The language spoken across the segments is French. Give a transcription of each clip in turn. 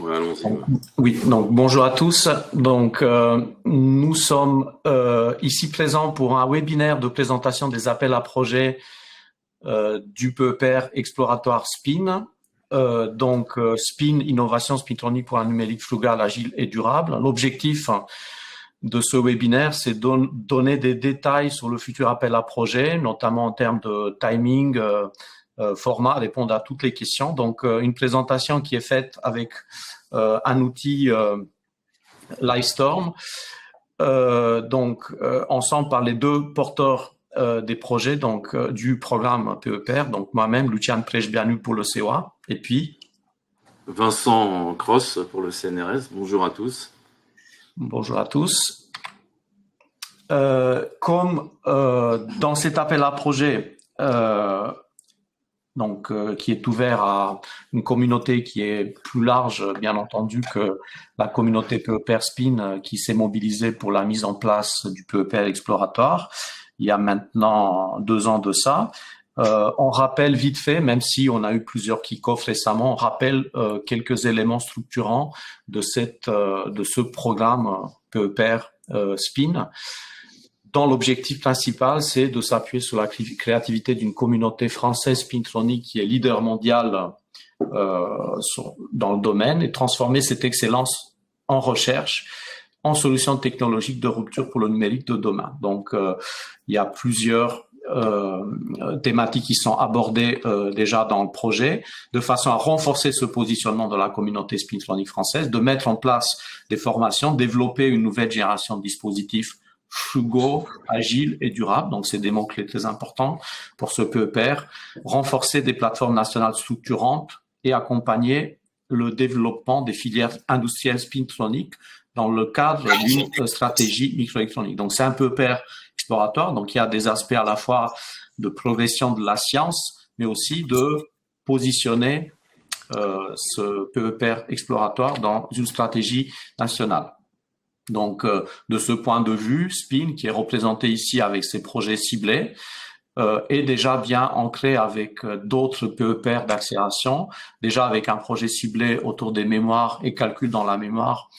Ouais, allons-y. Ouais. Oui, donc bonjour à tous. Donc nous sommes ici présents pour un webinaire de présentation des appels à projets du PEPR exploratoire SPIN. SPIN, innovation spintronique pour un numérique frugal, agile et durable. L'objectif de ce webinaire, c'est de donner des détails sur le futur appel à projet, notamment en termes de timing, format, répondre à toutes les questions. Donc une présentation qui est faite avec un outil Livestorm. Ensemble par les deux porteurs des projets du programme PEPR, donc moi-même, Lucian Prejbianu pour le COA, et puis Vincent Cross pour le CNRS. Bonjour à tous. Bonjour à tous. Comme dans cet appel à projet, qui est ouvert à une communauté qui est plus large, bien entendu, que la communauté PEPR Spin qui s'est mobilisée pour la mise en place du PEPR Exploratoire il y a maintenant 2 ans de ça. On rappelle vite fait, même si on a eu plusieurs kick-offs récemment, on rappelle quelques éléments structurants de ce programme PEPR Spin, dont l'objectif principal, c'est de s'appuyer sur la créativité d'une communauté française spintronique qui est leader mondial dans le domaine et transformer cette excellence en recherche, en solutions technologiques de rupture pour le numérique de demain. Donc, il y a plusieurs thématiques qui sont abordées déjà dans le projet, de façon à renforcer ce positionnement de la communauté spintronique française, de mettre en place des formations, développer une nouvelle génération de dispositifs frugaux, agiles et durables. Donc, c'est des mots-clés très importants pour ce PEPR. Renforcer des plateformes nationales structurantes et accompagner le développement des filières industrielles spintroniques dans le cadre d'une stratégie microélectronique. Donc, c'est un PEPR exploratoire. Donc, il y a des aspects à la fois de progression de la science, mais aussi de positionner ce PEPR exploratoire dans une stratégie nationale. Donc, de ce point de vue, SPIN, qui est représenté ici avec ses projets ciblés, est déjà bien ancré avec d'autres PEPR d'accélération, déjà avec un projet ciblé autour des mémoires et calcul dans la mémoire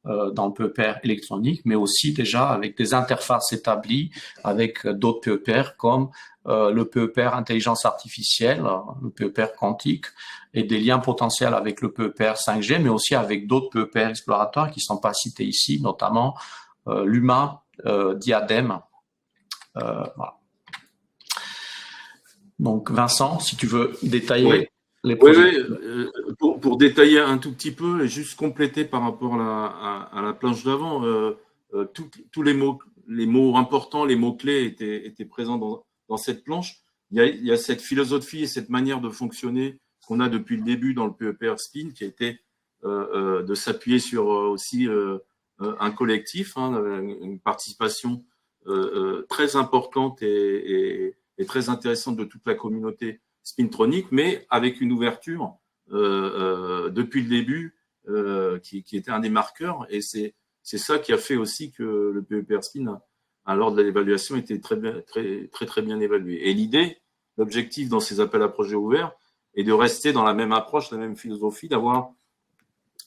dans le PEPR électronique, mais aussi déjà avec des interfaces établies avec d'autres PEPR comme le PEPR intelligence artificielle, le PEPR quantique, et des liens potentiels avec le PEPR 5G, mais aussi avec d'autres PEPR exploratoires qui ne sont pas cités ici, notamment l'UMA, Diadème. Voilà. Donc Vincent, si tu veux détailler les projets. Oui. Pour détailler un tout petit peu et juste compléter par rapport à la planche d'avant, tous les mots importants, les mots-clés étaient présents dans cette planche. Il y a cette philosophie et cette manière de fonctionner qu'on a depuis le début dans le PEPR Spin, qui a été de s'appuyer sur aussi un collectif, une participation très importante et très intéressante de toute la communauté spintronique, mais avec une ouverture depuis le début qui était un des marqueurs. Et c'est ça qui a fait aussi que le PEPR Spin, lors de l'évaluation, était très bien évalué. Et l'idée, l'objectif dans ces appels à projets ouverts est de rester dans la même approche, la même philosophie, d'avoir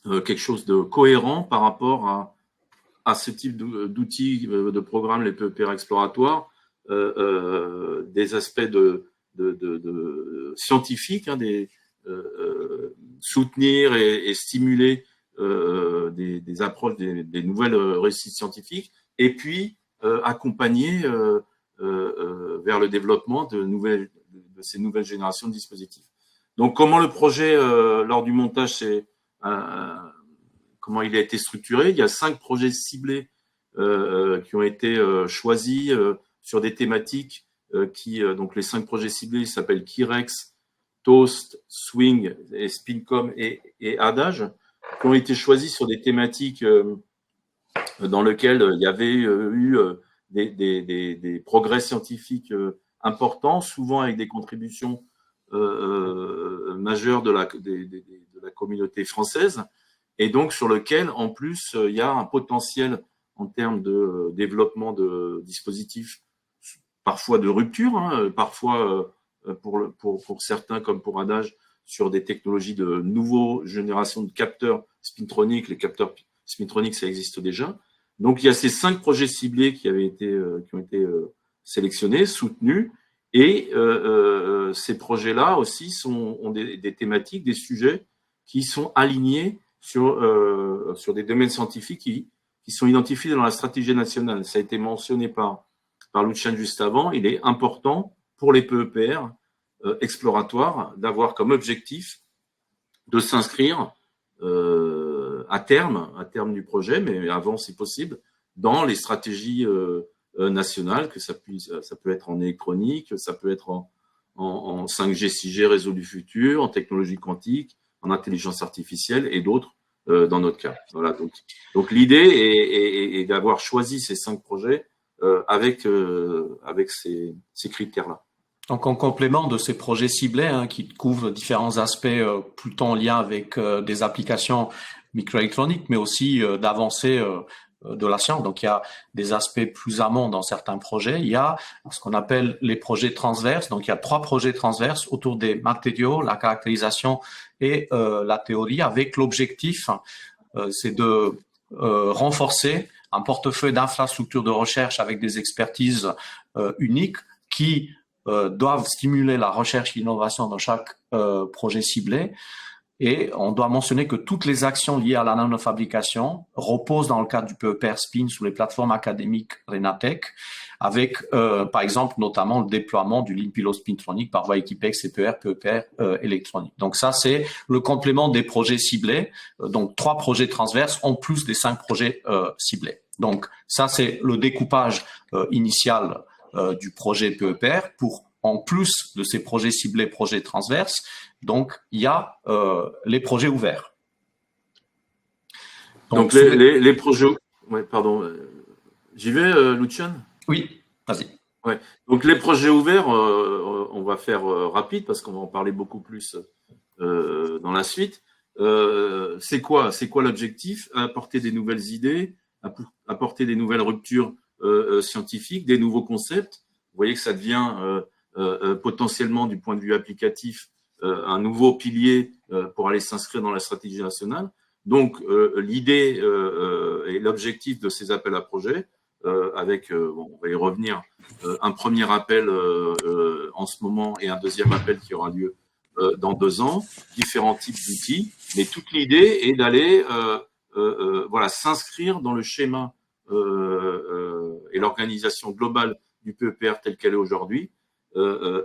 quelque chose de cohérent par rapport à ce type d'outils, de programmes, les PEPR exploratoires, des aspects de scientifiques, soutenir et stimuler des approches, des nouvelles réussites scientifiques, et puis accompagner vers le développement de ces nouvelles générations de dispositifs. Donc, comment le projet, lors du montage, comment il a été structuré? Il y a 5 projets ciblés qui ont été choisis sur des thématiques donc les 5 projets ciblés s'appellent Kirex, Toast, Swing, et Spincom et Adage, qui ont été choisis sur des thématiques dans lesquelles il y avait eu des progrès scientifiques importants, souvent avec des contributions majeures de la communauté française, et donc sur lequel, en plus, il y a un potentiel en termes de développement de dispositifs, parfois de rupture, parfois pour certains, comme pour Adage, sur des technologies de nouvelle génération de capteurs spintroniques. Les capteurs spintroniques, ça existe déjà. Donc, il y a ces 5 projets ciblés qui ont été sélectionnés, soutenus. Et ces projets-là aussi ont des thématiques, des sujets qui sont alignés sur des domaines scientifiques qui sont identifiés dans la stratégie nationale. Ça a été mentionné par Lucian juste avant. Il est important pour les PEPR exploratoires d'avoir comme objectif de s'inscrire à terme du projet, mais avant si possible, dans les stratégies nationales, que ça peut être en électronique, ça peut être en 5G, 6G, réseau du futur, en technologie quantique, en intelligence artificielle et d'autres dans notre cas. Voilà, donc l'idée est d'avoir choisi ces 5 projets avec ces critères-là. Donc, en complément de ces projets ciblés qui couvrent différents aspects plutôt en lien avec des applications microélectroniques, mais aussi d'avancées de la science. Donc, il y a des aspects plus amont dans certains projets. Il y a ce qu'on appelle les projets transverses. Donc, il y a 3 projets transverses autour des matériaux, la caractérisation et la théorie, avec l'objectif, c'est de renforcer un portefeuille d'infrastructures de recherche avec des expertises uniques qui doivent stimuler la recherche et l'innovation dans chaque projet ciblé. Et on doit mentionner que toutes les actions liées à la nanofabrication reposent dans le cadre du PEPR SPIN sur les plateformes académiques Renatech, avec par exemple notamment le déploiement du ligne pilote spintronique par voie équipée CPR, PEPR électronique. Donc ça, c'est le complément des projets ciblés, donc 3 projets transverses en plus des 5 projets ciblés. Donc ça, c'est le découpage initial du projet PEPR pour, en plus de ces projets ciblés, projets transverses, donc il y a les projets ouverts. Donc les projets... Ouais, pardon. J'y vais, Lucian ? Oui, vas-y. Ouais. Donc les projets ouverts, on va faire rapide parce qu'on va en parler beaucoup plus dans la suite. C'est quoi l'objectif ? Apporter des nouvelles idées, apporter des nouvelles ruptures scientifiques, des nouveaux concepts. Vous voyez que ça devient potentiellement, du point de vue applicatif, un nouveau pilier pour aller s'inscrire dans la stratégie nationale. Donc, l'idée et l'objectif de ces appels à projets, avec, on va y revenir, un premier appel en ce moment et un deuxième appel qui aura lieu dans 2 ans, différents types d'outils. Mais toute l'idée est d'aller s'inscrire dans le schéma et l'organisation globale du PEPR tel qu'elle est aujourd'hui,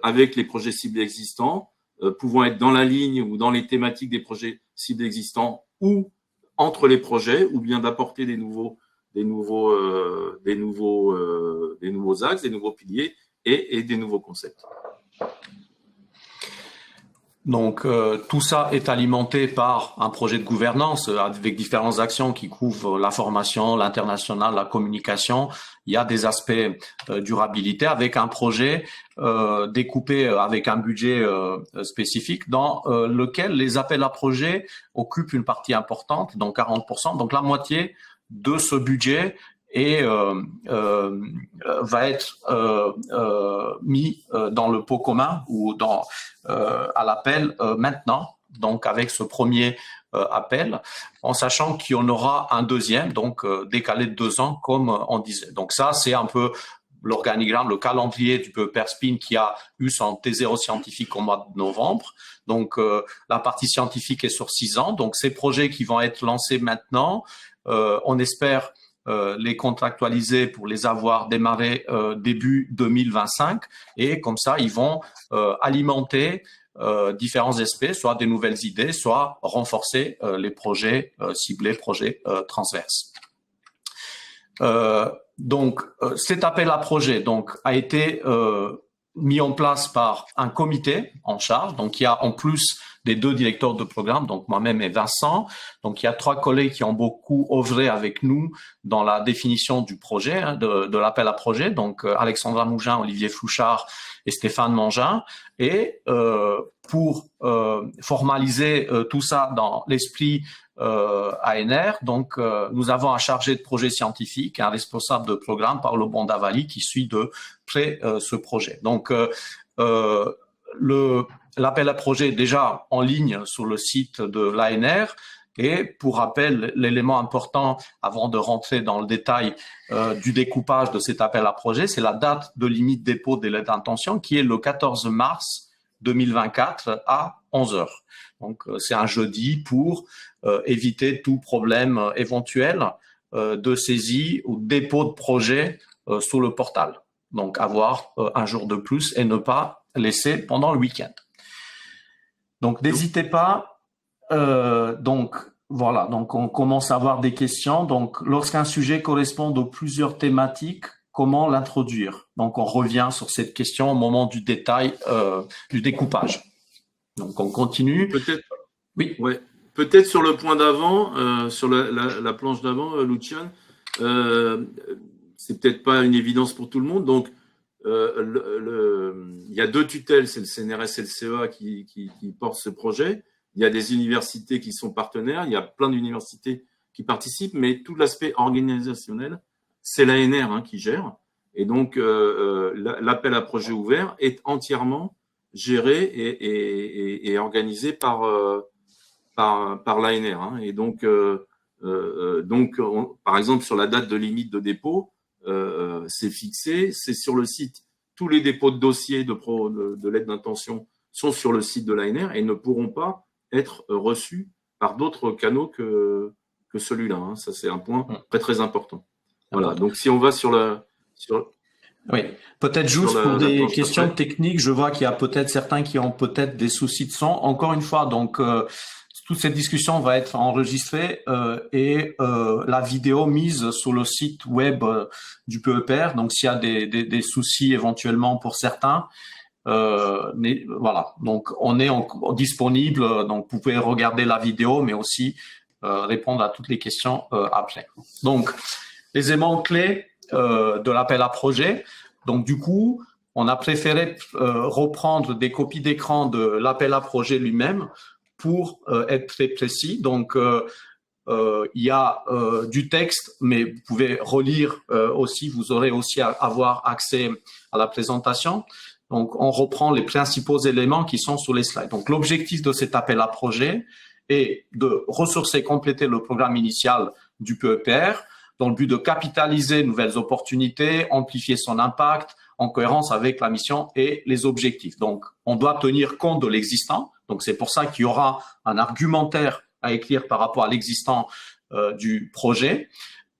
avec les projets ciblés existants, pouvant être dans la ligne ou dans les thématiques des projets ciblés existants ou entre les projets, ou bien d'apporter des nouveaux axes, des nouveaux piliers et des nouveaux concepts. Donc, tout ça est alimenté par un projet de gouvernance avec différentes actions qui couvrent la formation, l'international, la communication. Il y a des aspects durabilité avec un projet découpé avec un budget spécifique dans lequel les appels à projets occupent une partie importante, donc 40%. Donc, la moitié de ce budget va être mis dans le pot commun ou à l'appel maintenant, donc avec ce premier appel, en sachant qu'il y en aura un deuxième, donc décalé de 2 ans, comme on disait. Donc ça, c'est un peu l'organigramme, le calendrier du PEPR SPIN qui a eu son T0 scientifique au mois de novembre. Donc la partie scientifique est sur 6 ans. Donc ces projets qui vont être lancés maintenant, on espère les contractualiser pour les avoir démarrés début 2025 et comme ça ils vont alimenter différents aspects, soit des nouvelles idées, soit renforcer les projets ciblés, projets transverses. Donc cet appel à projet a été mis en place par un comité en charge. Donc, il y a en plus des 2 directeurs de programme, donc moi-même et Vincent. Donc, il y a 3 collègues qui ont beaucoup œuvré avec nous dans la définition du projet, de l'appel à projet. Donc, Alexandra Mougin, Olivier Flouchard et Stéphane Mangin. Et pour formaliser tout ça dans l'esprit ANR, donc nous avons un chargé de projet scientifique, un responsable de programme, Paolo Bondavali, qui suit de près ce projet. Donc le l'appel à projet est déjà en ligne sur le site de l'ANR. Et pour rappel, l'élément important avant de rentrer dans le détail du découpage de cet appel à projet, c'est la date de limite dépôt des lettres d'intention qui est le 14 mars 2024 à 11 heures. Donc, c'est un jeudi pour éviter tout problème éventuel de saisie ou de dépôt de projet sur le portal. Donc, avoir un jour de plus et ne pas laisser pendant le week-end. Donc, n'hésitez pas. Donc, voilà. Donc, on commence à avoir des questions. Donc, lorsqu'un sujet correspond à plusieurs thématiques, comment l'introduire? Donc, on revient sur cette question au moment du détail du découpage. Donc, on continue. Peut-être. Oui. Ouais. Peut-être sur le point d'avant, sur la planche d'avant, Lucian, c'est peut-être pas une évidence pour tout le monde. Donc, il y a deux tutelles, c'est le CNRS et le CEA qui portent ce projet. Il y a des universités qui sont partenaires, il y a plein d'universités qui participent, mais tout l'aspect organisationnel, c'est l'ANR qui gère. Et donc, l'appel à projet ouvert est entièrement géré et organisé par l'ANR. Et donc, par exemple, sur la date de limite de dépôt, c'est fixé, c'est sur le site. Tous les dépôts de dossiers de lettres d'intention sont sur le site de l'ANR et ne pourront pas être reçus par d'autres canaux que celui-là. Ça, c'est un point très, très important. Voilà. Donc, si on va sur oui, peut-être juste pour des questions techniques, je vois qu'il y a peut-être certains qui ont peut-être des soucis de son. Encore une fois, donc toute cette discussion va être enregistrée et la vidéo mise sur le site web du PEPR. Donc, s'il y a des soucis éventuellement pour certains, mais voilà. Donc, on est disponible. Donc, vous pouvez regarder la vidéo, mais aussi répondre à toutes les questions après. Donc, les éléments clés de l'appel à projet. Donc, du coup, on a préféré reprendre des copies d'écran de l'appel à projet lui-même pour être très précis. Donc, il y a du texte, mais vous pouvez relire aussi. Vous aurez aussi à avoir accès à la présentation. Donc, on reprend les principaux éléments qui sont sur les slides. Donc, l'objectif de cet appel à projet est de ressourcer et compléter le programme initial du PEPR dans le but de capitaliser de nouvelles opportunités, amplifier son impact en cohérence avec la mission et les objectifs. Donc, on doit tenir compte de l'existant. Donc, c'est pour ça qu'il y aura un argumentaire à écrire par rapport à l'existant du projet,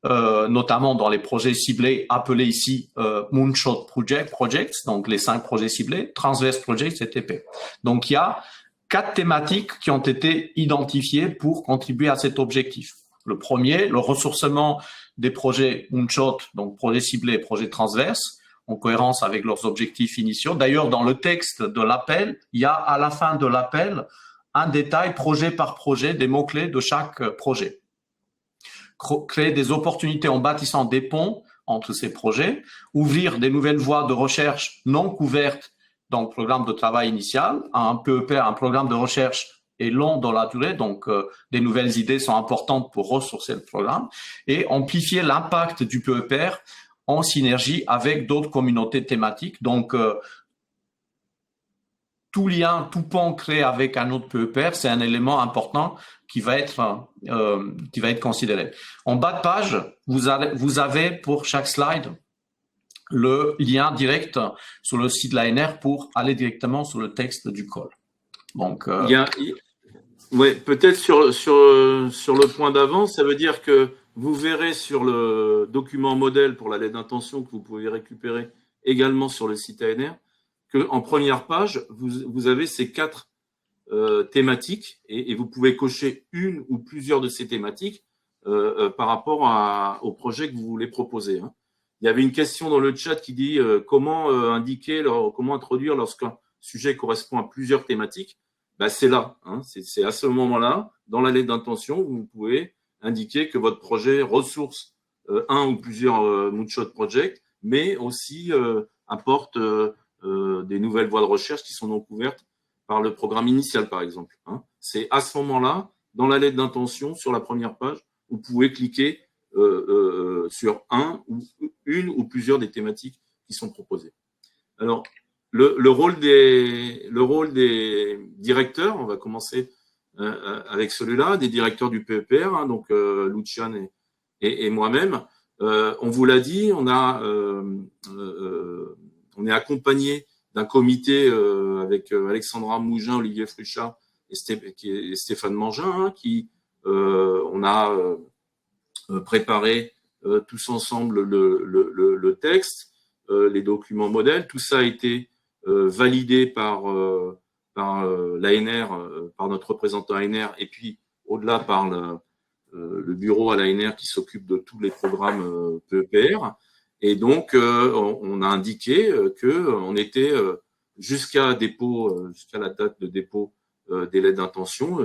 notamment dans les projets ciblés appelés ici Moonshot Projects, donc les 5 projets ciblés, Transverse Projects et TP. Donc, il y a 4 thématiques qui ont été identifiées pour contribuer à cet objectif. Le premier, le ressourcement des projets Moonshot, donc projets ciblés et projets transverses, en cohérence avec leurs objectifs initiaux. D'ailleurs, dans le texte de l'appel, il y a à la fin de l'appel un détail projet par projet des mots-clés de chaque projet. Créer des opportunités en bâtissant des ponts entre ces projets, ouvrir des nouvelles voies de recherche non couvertes dans le programme de travail initial, un PEPR, un programme de recherche est long dans la durée, donc des nouvelles idées sont importantes pour ressourcer le programme, et amplifier l'impact du PEPR en synergie avec d'autres communautés thématiques. Donc, tout lien, tout pont créé avec un autre PEPR, c'est un élément important qui va être considéré. En bas de page, vous avez pour chaque slide le lien direct sur le site de l'ANR pour aller directement sur le texte du call. Donc, ouais, peut-être sur le point d'avant, ça veut dire que vous verrez sur le document modèle pour la lettre d'intention que vous pouvez récupérer également sur le site ANR, qu'en première page, vous avez ces 4 thématiques et vous pouvez cocher une ou plusieurs de ces thématiques par rapport au projet que vous voulez proposer. Il y avait une question dans le chat qui dit comment introduire lorsqu'un sujet correspond à plusieurs thématiques. C'est là, c'est à ce moment-là, dans la lettre d'intention, vous pouvez indiquer que votre projet ressource un ou plusieurs Moonshot Projects, mais aussi apporte des nouvelles voies de recherche qui sont non couvertes par le programme initial, par exemple. C'est à ce moment-là, dans la lettre d'intention, sur la première page, vous pouvez cliquer sur une ou plusieurs des thématiques qui sont proposées. Alors, le rôle des directeurs, on va commencer avec celui-là, des directeurs du PEPR, hein, donc Lucian et moi-même. On vous l'a dit, on est accompagné d'un comité avec Alexandra Mougin, Olivier Fruchat et Stéphane Mangin, hein, qui on a préparé tous ensemble le texte, les documents modèles. Tout ça a été validé par l'ANR, par notre représentant ANR, et puis au-delà par le bureau à l'ANR qui s'occupe de tous les programmes PEPR. Et donc, on a indiqué qu'on était jusqu'à la date de dépôt des lettres d'intention,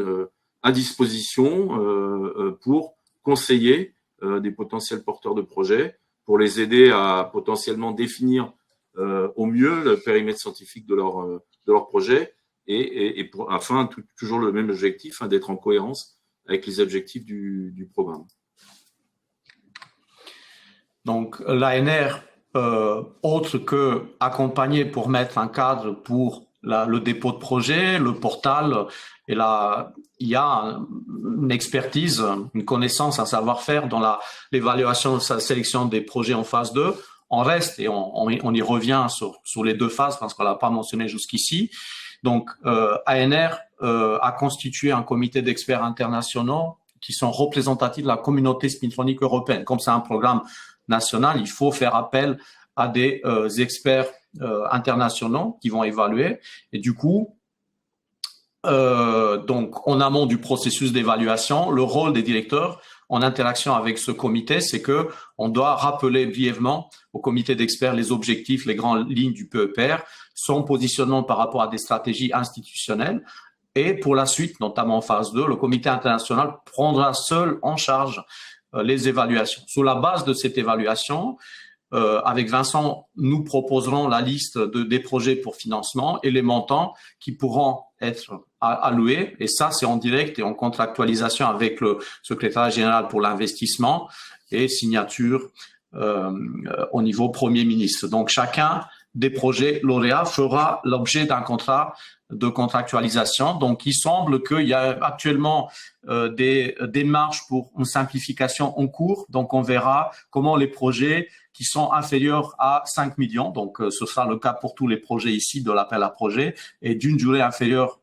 à disposition pour conseiller des potentiels porteurs de projets, pour les aider à potentiellement définir au mieux le périmètre scientifique de leur projet, et afin toujours le même objectif, hein, d'être en cohérence avec les objectifs du programme. Donc, l'ANR, autre que accompagner pour mettre un cadre pour le dépôt de projet, le portal, et là, il y a une expertise, une connaissance, un savoir-faire dans l'évaluation, la sélection des projets en phase 2. On reste, et on y revient sur les deux phases parce qu'on l'a pas mentionné jusqu'ici. Donc, ANR a constitué un comité d'experts internationaux qui sont représentatifs de la communauté spintronique européenne. Comme c'est un programme national, il faut faire appel à des experts internationaux qui vont évaluer. Et du coup, donc en amont du processus d'évaluation, le rôle des directeurs en interaction avec ce comité, c'est que on doit rappeler brièvement au comité d'experts les objectifs, les grandes lignes du PEPR, son positionnement par rapport à des stratégies institutionnelles. Et pour la suite, notamment en phase 2, le comité international prendra seul en charge les évaluations. Sur la base de cette évaluation, avec Vincent, nous proposerons la liste des projets pour financement et les montants qui pourront être alloués. Et ça, c'est en direct et en contractualisation avec le secrétaire général pour l'investissement et signature au niveau Premier ministre. Donc, chacun des projets lauréats fera l'objet d'un contrat de contractualisation. Donc, il semble qu'il y a actuellement des démarches pour une simplification en cours. Donc, on verra comment les projets qui sont inférieurs à 5 millions, donc ce sera le cas pour tous les projets ici de l'appel à projet, et d'une durée inférieure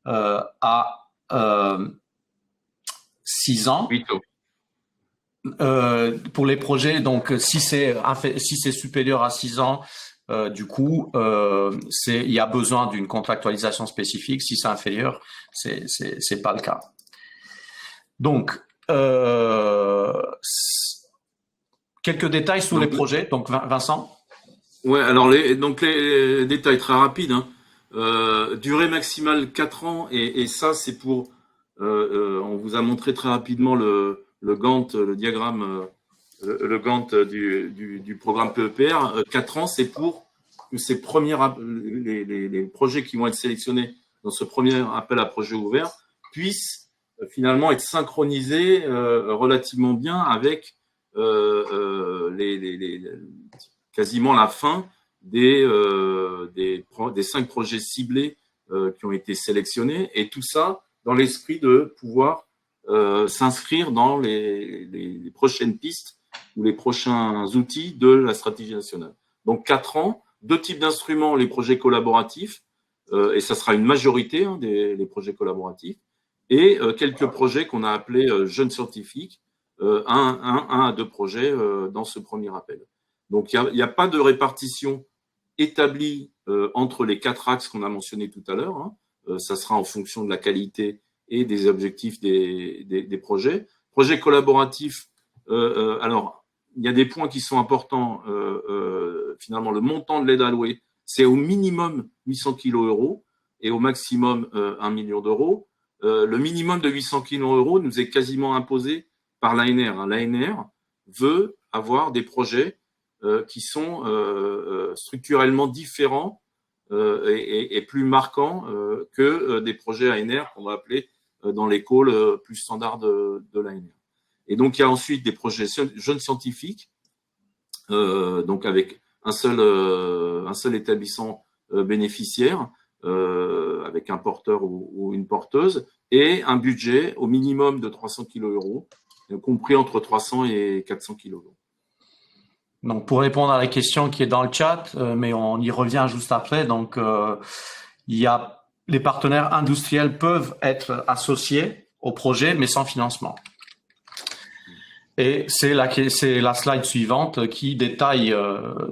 à 6 ans. 8 ans. Pour les projets, donc si c'est supérieur à 6 ans, du coup, il y a besoin d'une contractualisation spécifique. Si c'est inférieur, c'est pas le cas. Donc, quelques détails sur les projets. Donc, Vincent. Ouais, alors les détails très rapides, hein. Durée maximale 4 ans, et ça c'est pour on vous a montré très rapidement le Gantt, le diagramme, le Gantt du programme PEPR. 4 ans, c'est pour que les projets qui vont être sélectionnés dans ce premier appel à projet ouvert puissent finalement être synchronisés relativement bien avec quasiment la fin des 5 projets ciblés qui ont été sélectionnés, et tout ça dans l'esprit de pouvoir s'inscrire dans les prochaines pistes ou les prochains outils de la stratégie nationale. Donc 4 ans, 2 types d'instruments, les projets collaboratifs, et ça sera une majorité, hein, des projets collaboratifs, et quelques projets qu'on a appelés jeunes scientifiques, 1 à 2 projets dans ce premier appel. Donc il n'y a pas de répartition établie entre les 4 axes qu'on a mentionnés tout à l'heure, hein. Ça sera en fonction de la qualité et des objectifs des projets. Projets collaboratifs, alors il y a des points qui sont importants. Finalement, le montant de l'aide allouée, c'est au minimum 800 kg € et au maximum 1 million d'euros. Le minimum de 800 kg € nous est quasiment imposé par l'ANR. L'ANR veut avoir des projets qui sont structurellement différents et plus marquants que des projets ANR qu'on va appeler dans les calls plus standards de l'ANR. Et donc, il y a ensuite des projets jeunes scientifiques, donc avec un seul établissement bénéficiaire avec un porteur ou une porteuse, et un budget au minimum de 300 kg €, compris entre 300 et 400 kg €. Donc, pour répondre à la question qui est dans le chat, mais on y revient juste après. Donc, les partenaires industriels peuvent être associés au projet, mais sans financement. Et c'est la slide suivante qui détaille,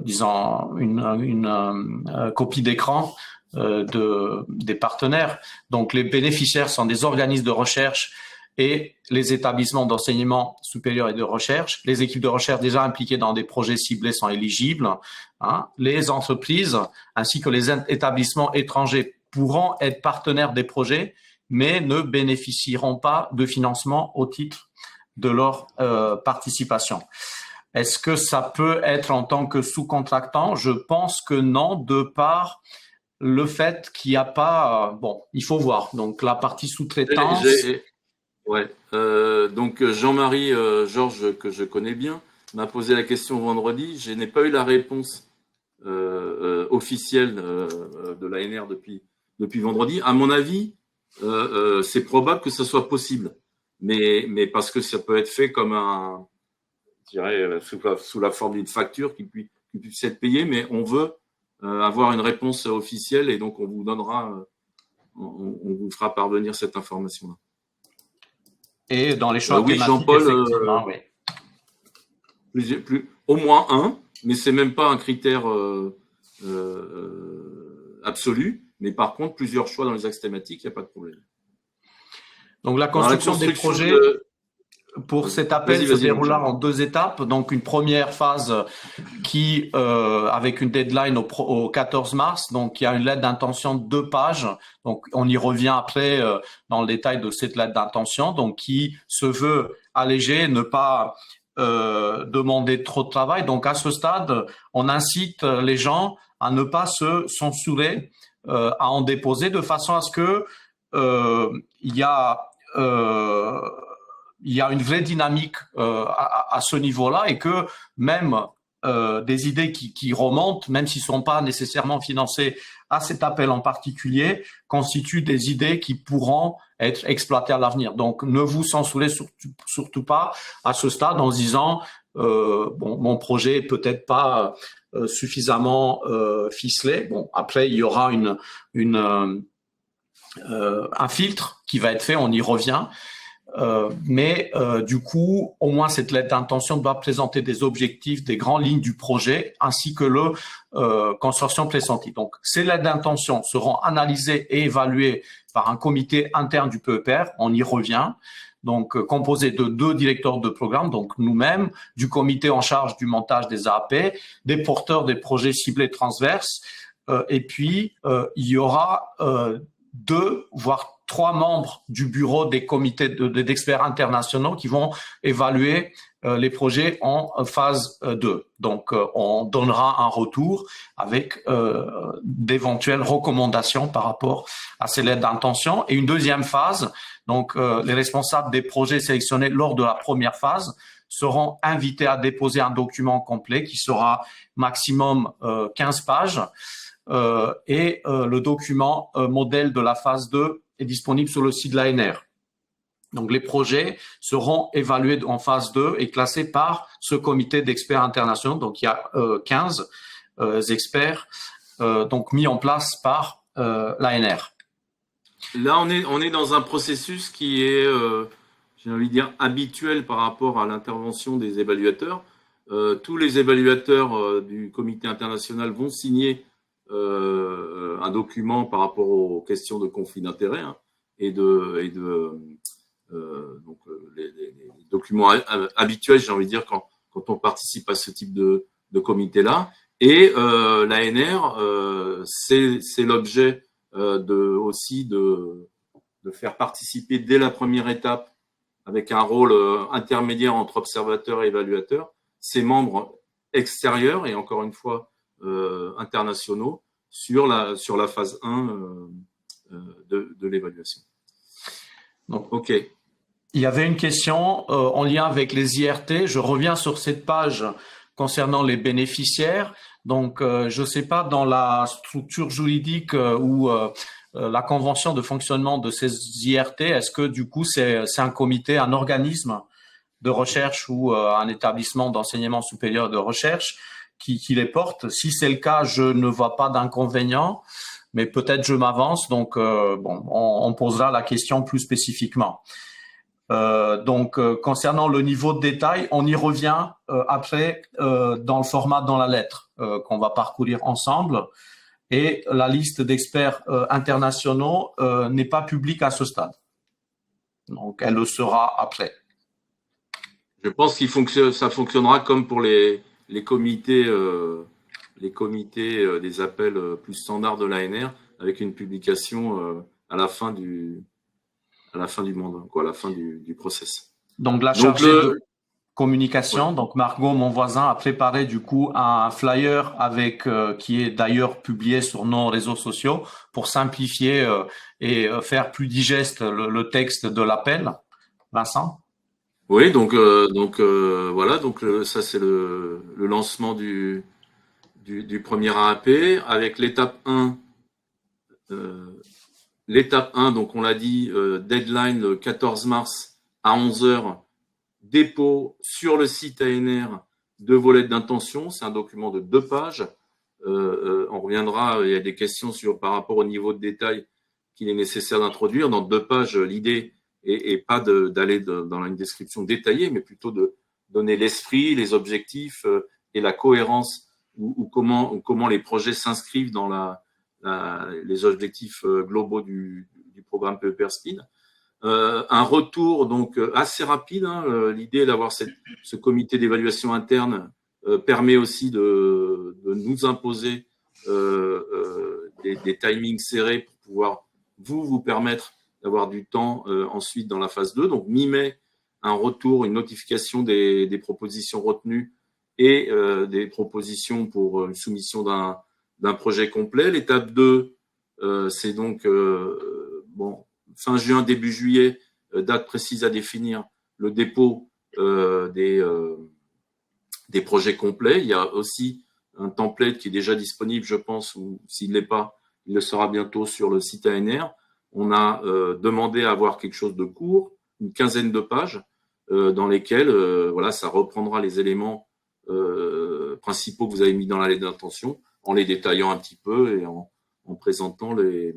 disons, une copie d'écran des partenaires. Donc, les bénéficiaires sont des organismes de recherche et les établissements d'enseignement supérieur et de recherche. Les équipes de recherche déjà impliquées dans des projets ciblés sont éligibles. Les entreprises ainsi que les établissements étrangers pourront être partenaires des projets, mais ne bénéficieront pas de financement au titre de leur participation. Est-ce que ça peut être en tant que sous-contractant? Je pense que non, de par le fait qu'il n'y a pas... bon, il faut voir. Donc, la partie sous-traitance... Ouais. Donc, Jean-Marie Georges, que je connais bien, m'a posé la question vendredi. Je n'ai pas eu la réponse officielle de l'ANR depuis vendredi. À mon avis, c'est probable que ce soit possible. Mais parce que ça peut être fait comme je dirais, sous la forme d'une facture qui puisse être payée, mais on veut avoir une réponse officielle et donc on vous donnera, on vous fera parvenir cette information-là. Et dans les choix oui, Jean-Paul, au moins un, mais c'est même pas un critère absolu, mais par contre plusieurs choix dans les axes thématiques, il n'y a pas de problème. Donc la construction des projets pour cet appel se déroulera en 2 étapes. Donc une première phase qui, avec une deadline au 14 mars, donc il y a une lettre d'intention de 2 pages. Donc on y revient après dans le détail de cette lettre d'intention, donc qui se veut allégée, ne pas demander trop de travail. Donc à ce stade, on incite les gens à ne pas se censurer, à en déposer de façon à ce que il y a une vraie dynamique à ce niveau-là et que même des idées qui remontent, même s'ils ne sont pas nécessairement financés à cet appel en particulier, constituent des idées qui pourront être exploitées à l'avenir. Donc, ne vous censurez surtout pas à ce stade en se disant bon, mon projet est peut-être pas suffisamment ficelé. Bon, après, il y aura un filtre qui va être fait, on y revient. Mais du coup, au moins cette lettre d'intention doit présenter des objectifs, des grandes lignes du projet, ainsi que le consortium pressenti. Donc, ces lettres d'intention seront analysées et évaluées par un comité interne du PEPR. On y revient. Donc, composé de 2 directeurs de programme, donc nous-mêmes, du comité en charge du montage des AAP, des porteurs des projets ciblés transverses, et puis il y aura 2 voire 3 membres du bureau des comités d'experts internationaux qui vont évaluer les projets en phase 2. Donc, on donnera un retour avec d'éventuelles recommandations par rapport à ces lettres d'intention. Et une deuxième phase, donc les responsables des projets sélectionnés lors de la première phase seront invités à déposer un document complet qui sera maximum 15 pages. Et le document modèle de la phase 2 est disponible sur le site de l'ANR. Donc, les projets seront évalués en phase 2 et classés par ce comité d'experts internationaux. Donc, il y a 15 experts donc mis en place par l'ANR. Là, on est dans un processus qui est, j'ai envie de dire, habituel par rapport à l'intervention des évaluateurs. Tous les évaluateurs du comité international vont signer un document par rapport aux questions de conflit d'intérêts et donc les documents habituels, j'ai envie de dire, quand on participe à ce type de comité-là. Et l'ANR, c'est l'objet aussi de faire participer dès la première étape, avec un rôle intermédiaire entre observateurs et évaluateurs, ces membres extérieurs et encore une fois internationaux sur la phase 1 de l'évaluation. Donc, OK. Il y avait une question en lien avec les IRT. Je reviens sur cette page concernant les bénéficiaires. Donc, je ne sais pas dans la structure juridique ou la convention de fonctionnement de ces IRT, est-ce que du coup c'est un comité, un organisme de recherche ou un établissement d'enseignement supérieur de recherche qui les porte? Si c'est le cas, je ne vois pas d'inconvénient, mais peut-être je m'avance. Donc, on posera la question plus spécifiquement. Donc, concernant le niveau de détail, on y revient après dans le format dans la lettre qu'on va parcourir ensemble. Et la liste d'experts internationaux n'est pas publique à ce stade. Donc, elle le sera après. Je pense ça fonctionnera comme pour les comités, des appels plus standards de l'ANR, avec une publication à la fin du mandat, quoi, à la fin du process. Donc, la chargée de communication, donc Margot, mon voisin, a préparé du coup un flyer avec qui est d'ailleurs publié sur nos réseaux sociaux pour simplifier et faire plus digeste le texte de l'appel. Vincent? Oui, donc voilà, donc ça c'est le lancement du premier AAP avec l'étape 1. L'étape 1, donc on l'a dit, deadline le 14 mars à 11h, dépôt sur le site ANR de vos lettres d'intention. C'est un document de 2 pages. On reviendra, il y a des questions par rapport au niveau de détail qu'il est nécessaire d'introduire. Dans 2 pages, l'idée et pas d'aller dans une description détaillée, mais plutôt de donner l'esprit, les objectifs et la cohérence ou comment les projets s'inscrivent dans les objectifs globaux du programme PEPR Spin. Un retour donc assez rapide. L'idée d'avoir ce comité d'évaluation interne permet aussi de nous imposer des timings serrés pour pouvoir vous permettre d'avoir du temps ensuite dans la phase 2. Donc, mi-mai, un retour, une notification des propositions retenues et des propositions pour une soumission d'un projet complet. L'étape 2, c'est donc fin juin, début juillet, date précise à définir, le dépôt des projets complets. Il y a aussi un template qui est déjà disponible, je pense, ou s'il ne l'est pas, il le sera bientôt sur le site ANR. On a demandé à avoir quelque chose de court, une quinzaine de pages, dans lesquelles ça reprendra les éléments principaux que vous avez mis dans la lettre d'intention, en les détaillant un petit peu et en présentant les.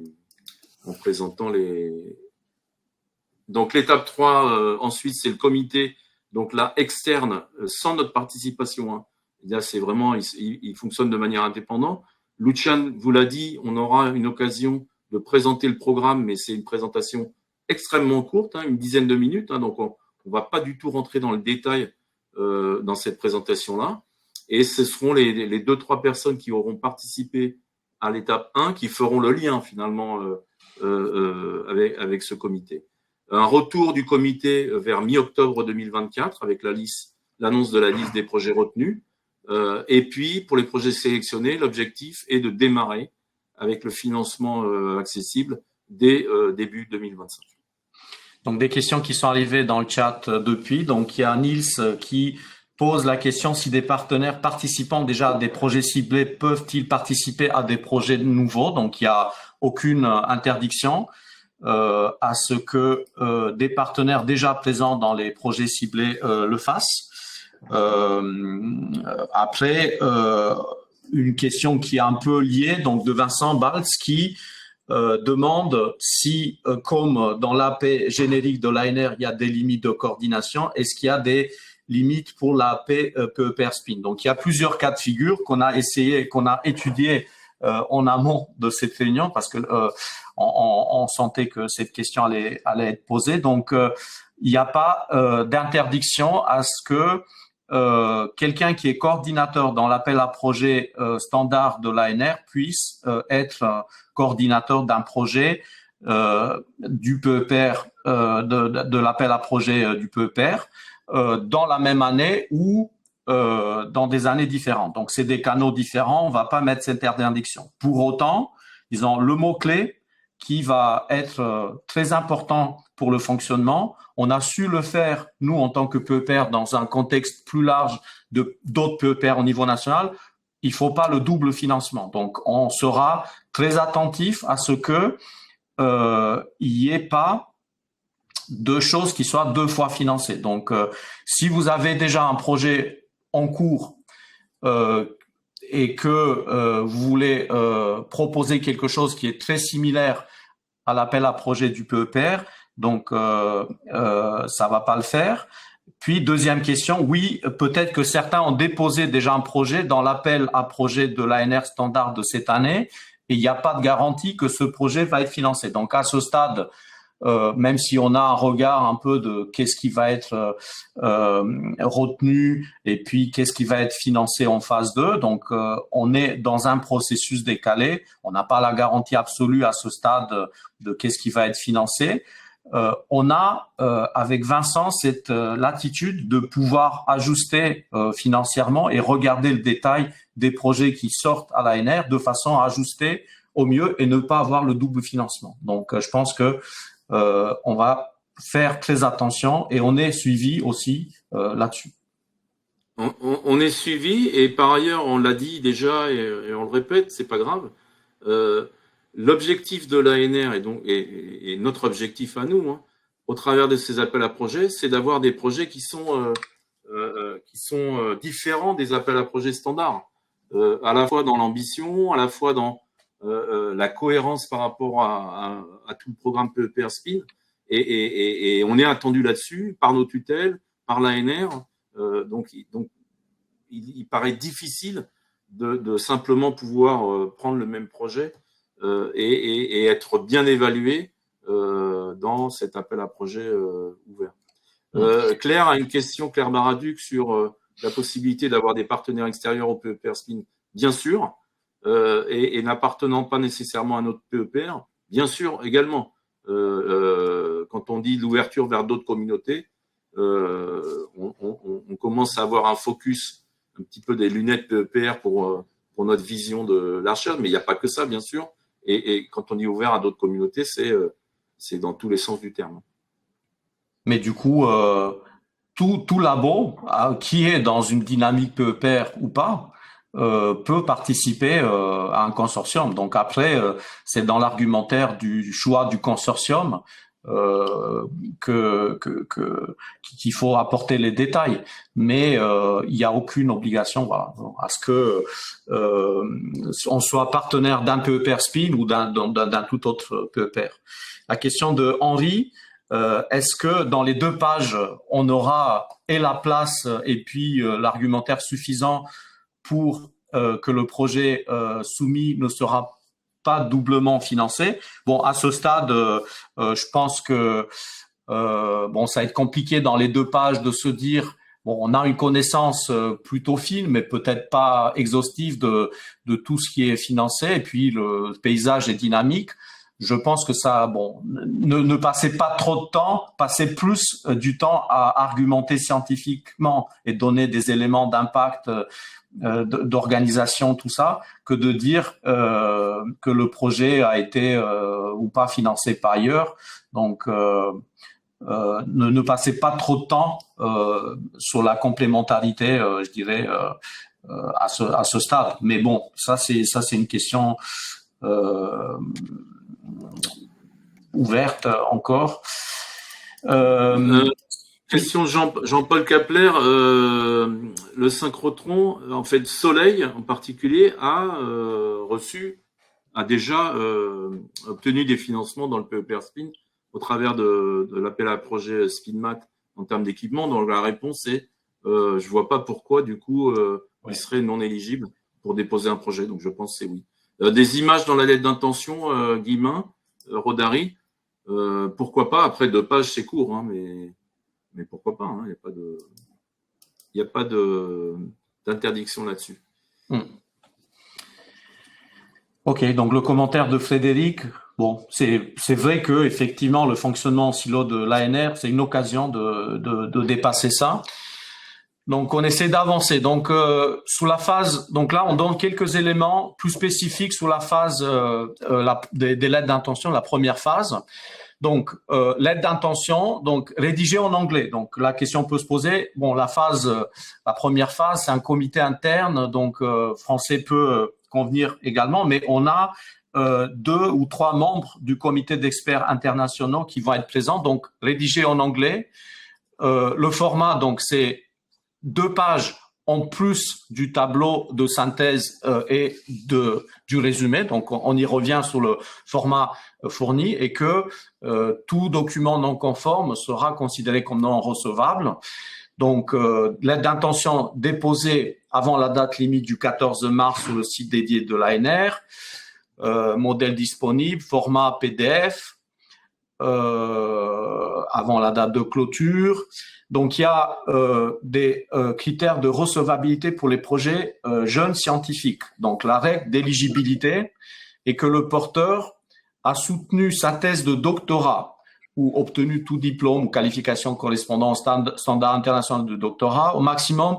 Donc l'étape 3, ensuite, c'est le comité, donc là, externe, sans notre participation. Là, c'est vraiment, il fonctionne de manière indépendante. Lucian vous l'a dit, on aura une occasion de présenter le programme, mais c'est une présentation extrêmement courte, une dizaine de minutes. Donc, on ne va pas du tout rentrer dans le détail dans cette présentation-là. Et ce seront les 2-3 personnes qui auront participé à l'étape 1 qui feront le lien, finalement, avec ce comité. Un retour du comité vers mi-octobre 2024 avec l'annonce de la liste des projets retenus. Et puis, pour les projets sélectionnés, l'objectif est de démarrer avec le financement accessible dès début 2025. Donc, des questions qui sont arrivées dans le chat depuis. Donc, il y a Nils qui pose la question si des partenaires participant déjà à des projets ciblés peuvent-ils participer à des projets nouveaux. Donc, il n'y a aucune interdiction à ce que des partenaires déjà présents dans les projets ciblés le fassent. Après, une question qui est un peu liée, donc de Vincent Baltz, qui demande si, comme dans l'AP générique de l'ANR, il y a des limites de coordination, est-ce qu'il y a des limites pour l'AP PEPR Spin. Donc, il y a plusieurs cas de figure qu'on a étudié en amont de cette réunion parce que on sentait que cette question allait être posée. Donc, il n'y a pas d'interdiction à ce que quelqu'un qui est coordinateur dans l'appel à projet standard de l'ANR puisse être coordinateur d'un projet du PEPR, de l'appel à projet du PEPR dans la même année ou dans des années différentes. Donc, c'est des canaux différents. On ne va pas mettre cette interdiction. Pour autant, disons, le mot-clé qui va être très important pour le fonctionnement, on a su le faire, nous, en tant que PEPR, dans un contexte plus large d'autres PEPR au niveau national, il faut pas le double financement. Donc, on sera très attentif à ce que il y ait pas deux choses qui soient deux fois financées. Donc, si vous avez déjà un projet en cours et que vous voulez proposer quelque chose qui est très similaire à l'appel à projet du PEPR, donc ça va pas le faire. Puis deuxième question, oui, peut-être que certains ont déposé déjà un projet dans l'appel à projet de l'ANR standard de cette année et il n'y a pas de garantie que ce projet va être financé. Donc à ce stade, même si on a un regard un peu de qu'est-ce qui va être retenu et puis qu'est-ce qui va être financé en phase 2. Donc, on est dans un processus décalé. On n'a pas la garantie absolue à ce stade de qu'est-ce qui va être financé. On a, avec Vincent, cette latitude de pouvoir ajuster financièrement et regarder le détail des projets qui sortent à l'ANR de façon à ajuster au mieux et ne pas avoir le double financement. Donc, je pense que on va faire très attention et on est suivi aussi là-dessus. On est suivi et par ailleurs, on l'a dit déjà et on le répète, c'est pas grave. L'objectif de l'ANR et notre objectif à nous, au travers de ces appels à projets, c'est d'avoir des projets qui sont différents des appels à projets standards, à la fois dans l'ambition, à la fois dans la cohérence par rapport à tout le programme PEPR Spin et on est attendu là-dessus par nos tutelles, par l'ANR. Donc, il paraît difficile de simplement pouvoir prendre le même projet et être bien évalué dans cet appel à projet ouvert. Claire a une question, Claire Baraduc, sur la possibilité d'avoir des partenaires extérieurs au PEPR Spin, bien sûr. Et n'appartenant pas nécessairement à notre PEPR, bien sûr également. Quand on dit l'ouverture vers d'autres communautés, on commence à avoir un focus un petit peu des lunettes PEPR pour notre vision de l'archère, mais il n'y a pas que ça, bien sûr. Et quand on dit ouvert à d'autres communautés, c'est dans tous les sens du terme. Mais du coup, tout labo qui est dans une dynamique PEPR ou pas, peut participer à un consortium. Donc après, c'est dans l'argumentaire du choix du consortium qu'il faut apporter les détails. Mais il n'y a aucune obligation, voilà, à ce que on soit partenaire d'un PEPR Spin ou d'un tout autre PEPR. La question de Henri. Est-ce que dans les deux pages, on aura et la place et puis l'argumentaire suffisant pour que le projet soumis ne sera pas doublement financé? Bon, à ce stade, je pense que bon, ça va être compliqué dans les deux pages de se dire bon, on a une connaissance plutôt fine, mais peut-être pas exhaustive de tout ce qui est financé. Et puis le paysage est dynamique. Je pense que ça, bon, ne passez pas trop de temps, passez plus du temps à argumenter scientifiquement et donner des éléments d'impact, d'organisation, tout ça, que de dire que le projet a été ou pas financé par ailleurs. Donc, ne passez pas trop de temps sur la complémentarité, je dirais, à ce stade. Mais bon, ça c'est une question ouverte encore. Question Jean-Paul Kapler, le synchrotron, en fait Soleil en particulier, a déjà obtenu des financements dans le PEPR Spin au travers de l'appel à projet SpinMat en termes d'équipement. Donc la réponse est je vois pas pourquoi du coup il serait non éligible pour déposer un projet. Donc je pense que c'est oui. Des images dans la lettre d'intention, Guillemin, Rodari, pourquoi pas? Après 2 pages, c'est court, hein, mais pourquoi pas? Il n'y a pas d'interdiction là-dessus. Ok, donc le commentaire de Frédéric, bon, c'est vrai que effectivement le fonctionnement en silo de l'ANR, c'est une occasion de dépasser ça. Donc, on essaie d'avancer. Donc, sous la phase, donc là, on donne quelques éléments plus spécifiques sous la phase des lettres d'intention, la première phase. Donc, l'aide d'intention, donc rédigée en anglais. Donc, la question peut se poser. Bon, la première phase, c'est un comité interne, donc français peut convenir également, mais on a 2 ou 3 membres du comité d'experts internationaux qui vont être présents. Donc, rédigé en anglais. Le format, donc, c'est 2 pages en plus du tableau de synthèse et du résumé. Donc, on y revient sur le format fourni et que tout document non conforme sera considéré comme non recevable. Donc, l'aide d'intention déposée avant la date limite du 14 mars sur le site dédié de l'ANR, modèle disponible, format PDF, avant la date de clôture. Donc, il y a des critères de recevabilité pour les projets jeunes scientifiques. Donc, la règle d'éligibilité est que le porteur a soutenu sa thèse de doctorat ou obtenu tout diplôme ou qualification correspondant au standard international de doctorat au maximum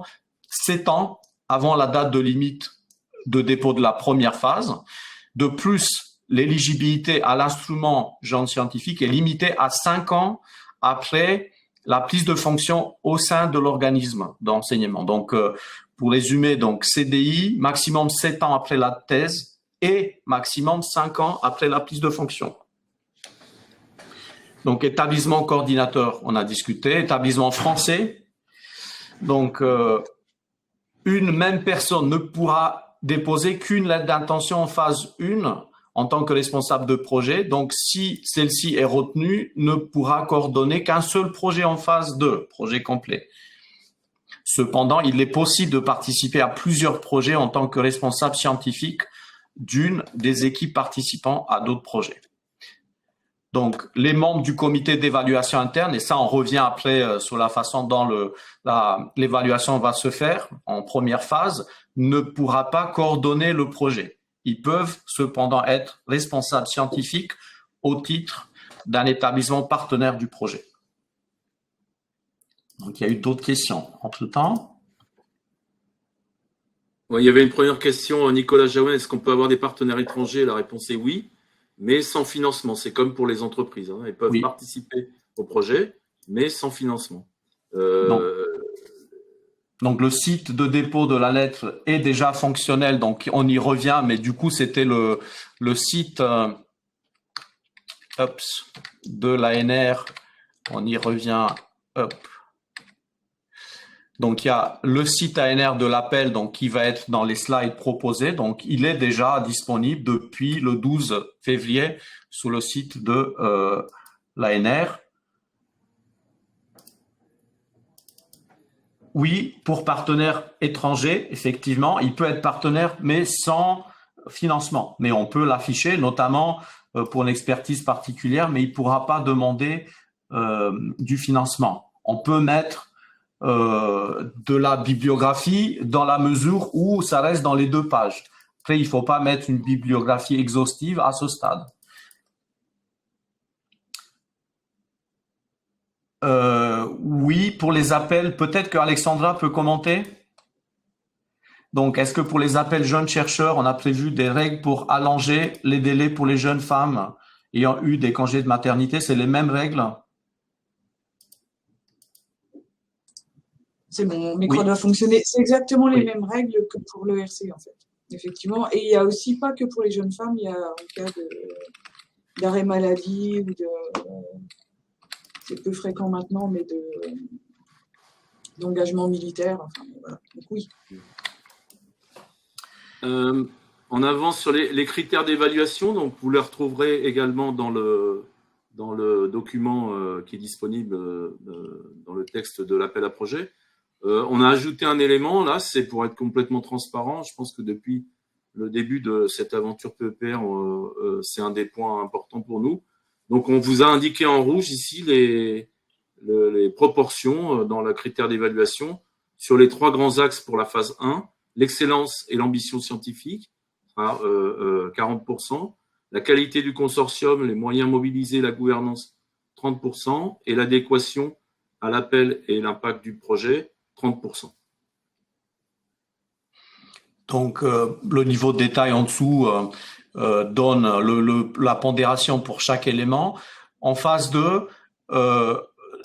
7 ans avant la date de limite de dépôt de la première phase. De plus, l'éligibilité à l'instrument jeune scientifique est limitée à 5 ans après la prise de fonction au sein de l'organisme d'enseignement. Donc, pour résumer, donc CDI, maximum 7 ans après la thèse et maximum 5 ans après la prise de fonction. Donc, établissement coordinateur, on a discuté. Établissement français. Donc, une même personne ne pourra déposer qu'une lettre d'intention en phase 1 en tant que responsable de projet. Donc, si celle-ci est retenue, ne pourra coordonner qu'un seul projet en phase 2, projet complet. Cependant, il est possible de participer à plusieurs projets en tant que responsable scientifique d'une des équipes participant à d'autres projets. Donc, les membres du comité d'évaluation interne, et ça, on revient après sur la façon dont l'évaluation va se faire en première phase, ne pourra pas coordonner le projet. Ils peuvent cependant être responsables scientifiques au titre d'un établissement partenaire du projet. Donc, il y a eu d'autres questions entre-temps. Il y avait une première question, Nicolas Jaouen, est-ce qu'on peut avoir des partenaires étrangers? La réponse est oui, mais sans financement. C'est comme pour les entreprises. Hein. Elles peuvent participer au projet, mais sans financement. Donc, le site de dépôt de la lettre est déjà fonctionnel, donc on y revient, mais du coup, c'était le site de l'ANR. On y revient. Donc, il y a le site ANR de l'appel donc qui va être dans les slides proposés. Donc, il est déjà disponible depuis le 12 février sur le site de l'ANR. Oui, pour partenaires étrangers, effectivement, il peut être partenaire, mais sans financement. Mais on peut l'afficher, notamment pour une expertise particulière, mais il ne pourra pas demander du financement. On peut mettre de la bibliographie dans la mesure où ça reste dans les 2 pages. Après, il ne faut pas mettre une bibliographie exhaustive à ce stade. Oui, pour les appels, peut-être que Alexandra peut commenter. Donc, est-ce que pour les appels jeunes chercheurs, on a prévu des règles pour allonger les délais pour les jeunes femmes ayant eu des congés de maternité? C'est les mêmes règles? C'est bon, mon micro doit fonctionner. C'est exactement les mêmes règles que pour l'ERC, en fait. Effectivement. Et il n'y a aussi pas que pour les jeunes femmes, il y a en cas d'arrêt maladie ou de... c'est peu fréquent maintenant, mais d'engagement militaire. Enfin, voilà. Donc, oui. On avance sur les critères d'évaluation. Donc, vous les retrouverez également dans le document qui est disponible dans le texte de l'appel à projet. On a ajouté un élément, là, c'est pour être complètement transparent. Je pense que depuis le début de cette aventure PEPR, c'est un des points importants pour nous. Donc, on vous a indiqué en rouge ici les proportions dans le critère d'évaluation sur les 3 grands axes pour la phase 1, l'excellence et l'ambition scientifique, à 40%, la qualité du consortium, les moyens mobilisés, la gouvernance, 30%, et l'adéquation à l'appel et l'impact du projet, 30%. Donc, le niveau de détail en dessous donne la pondération pour chaque élément. En phase 2,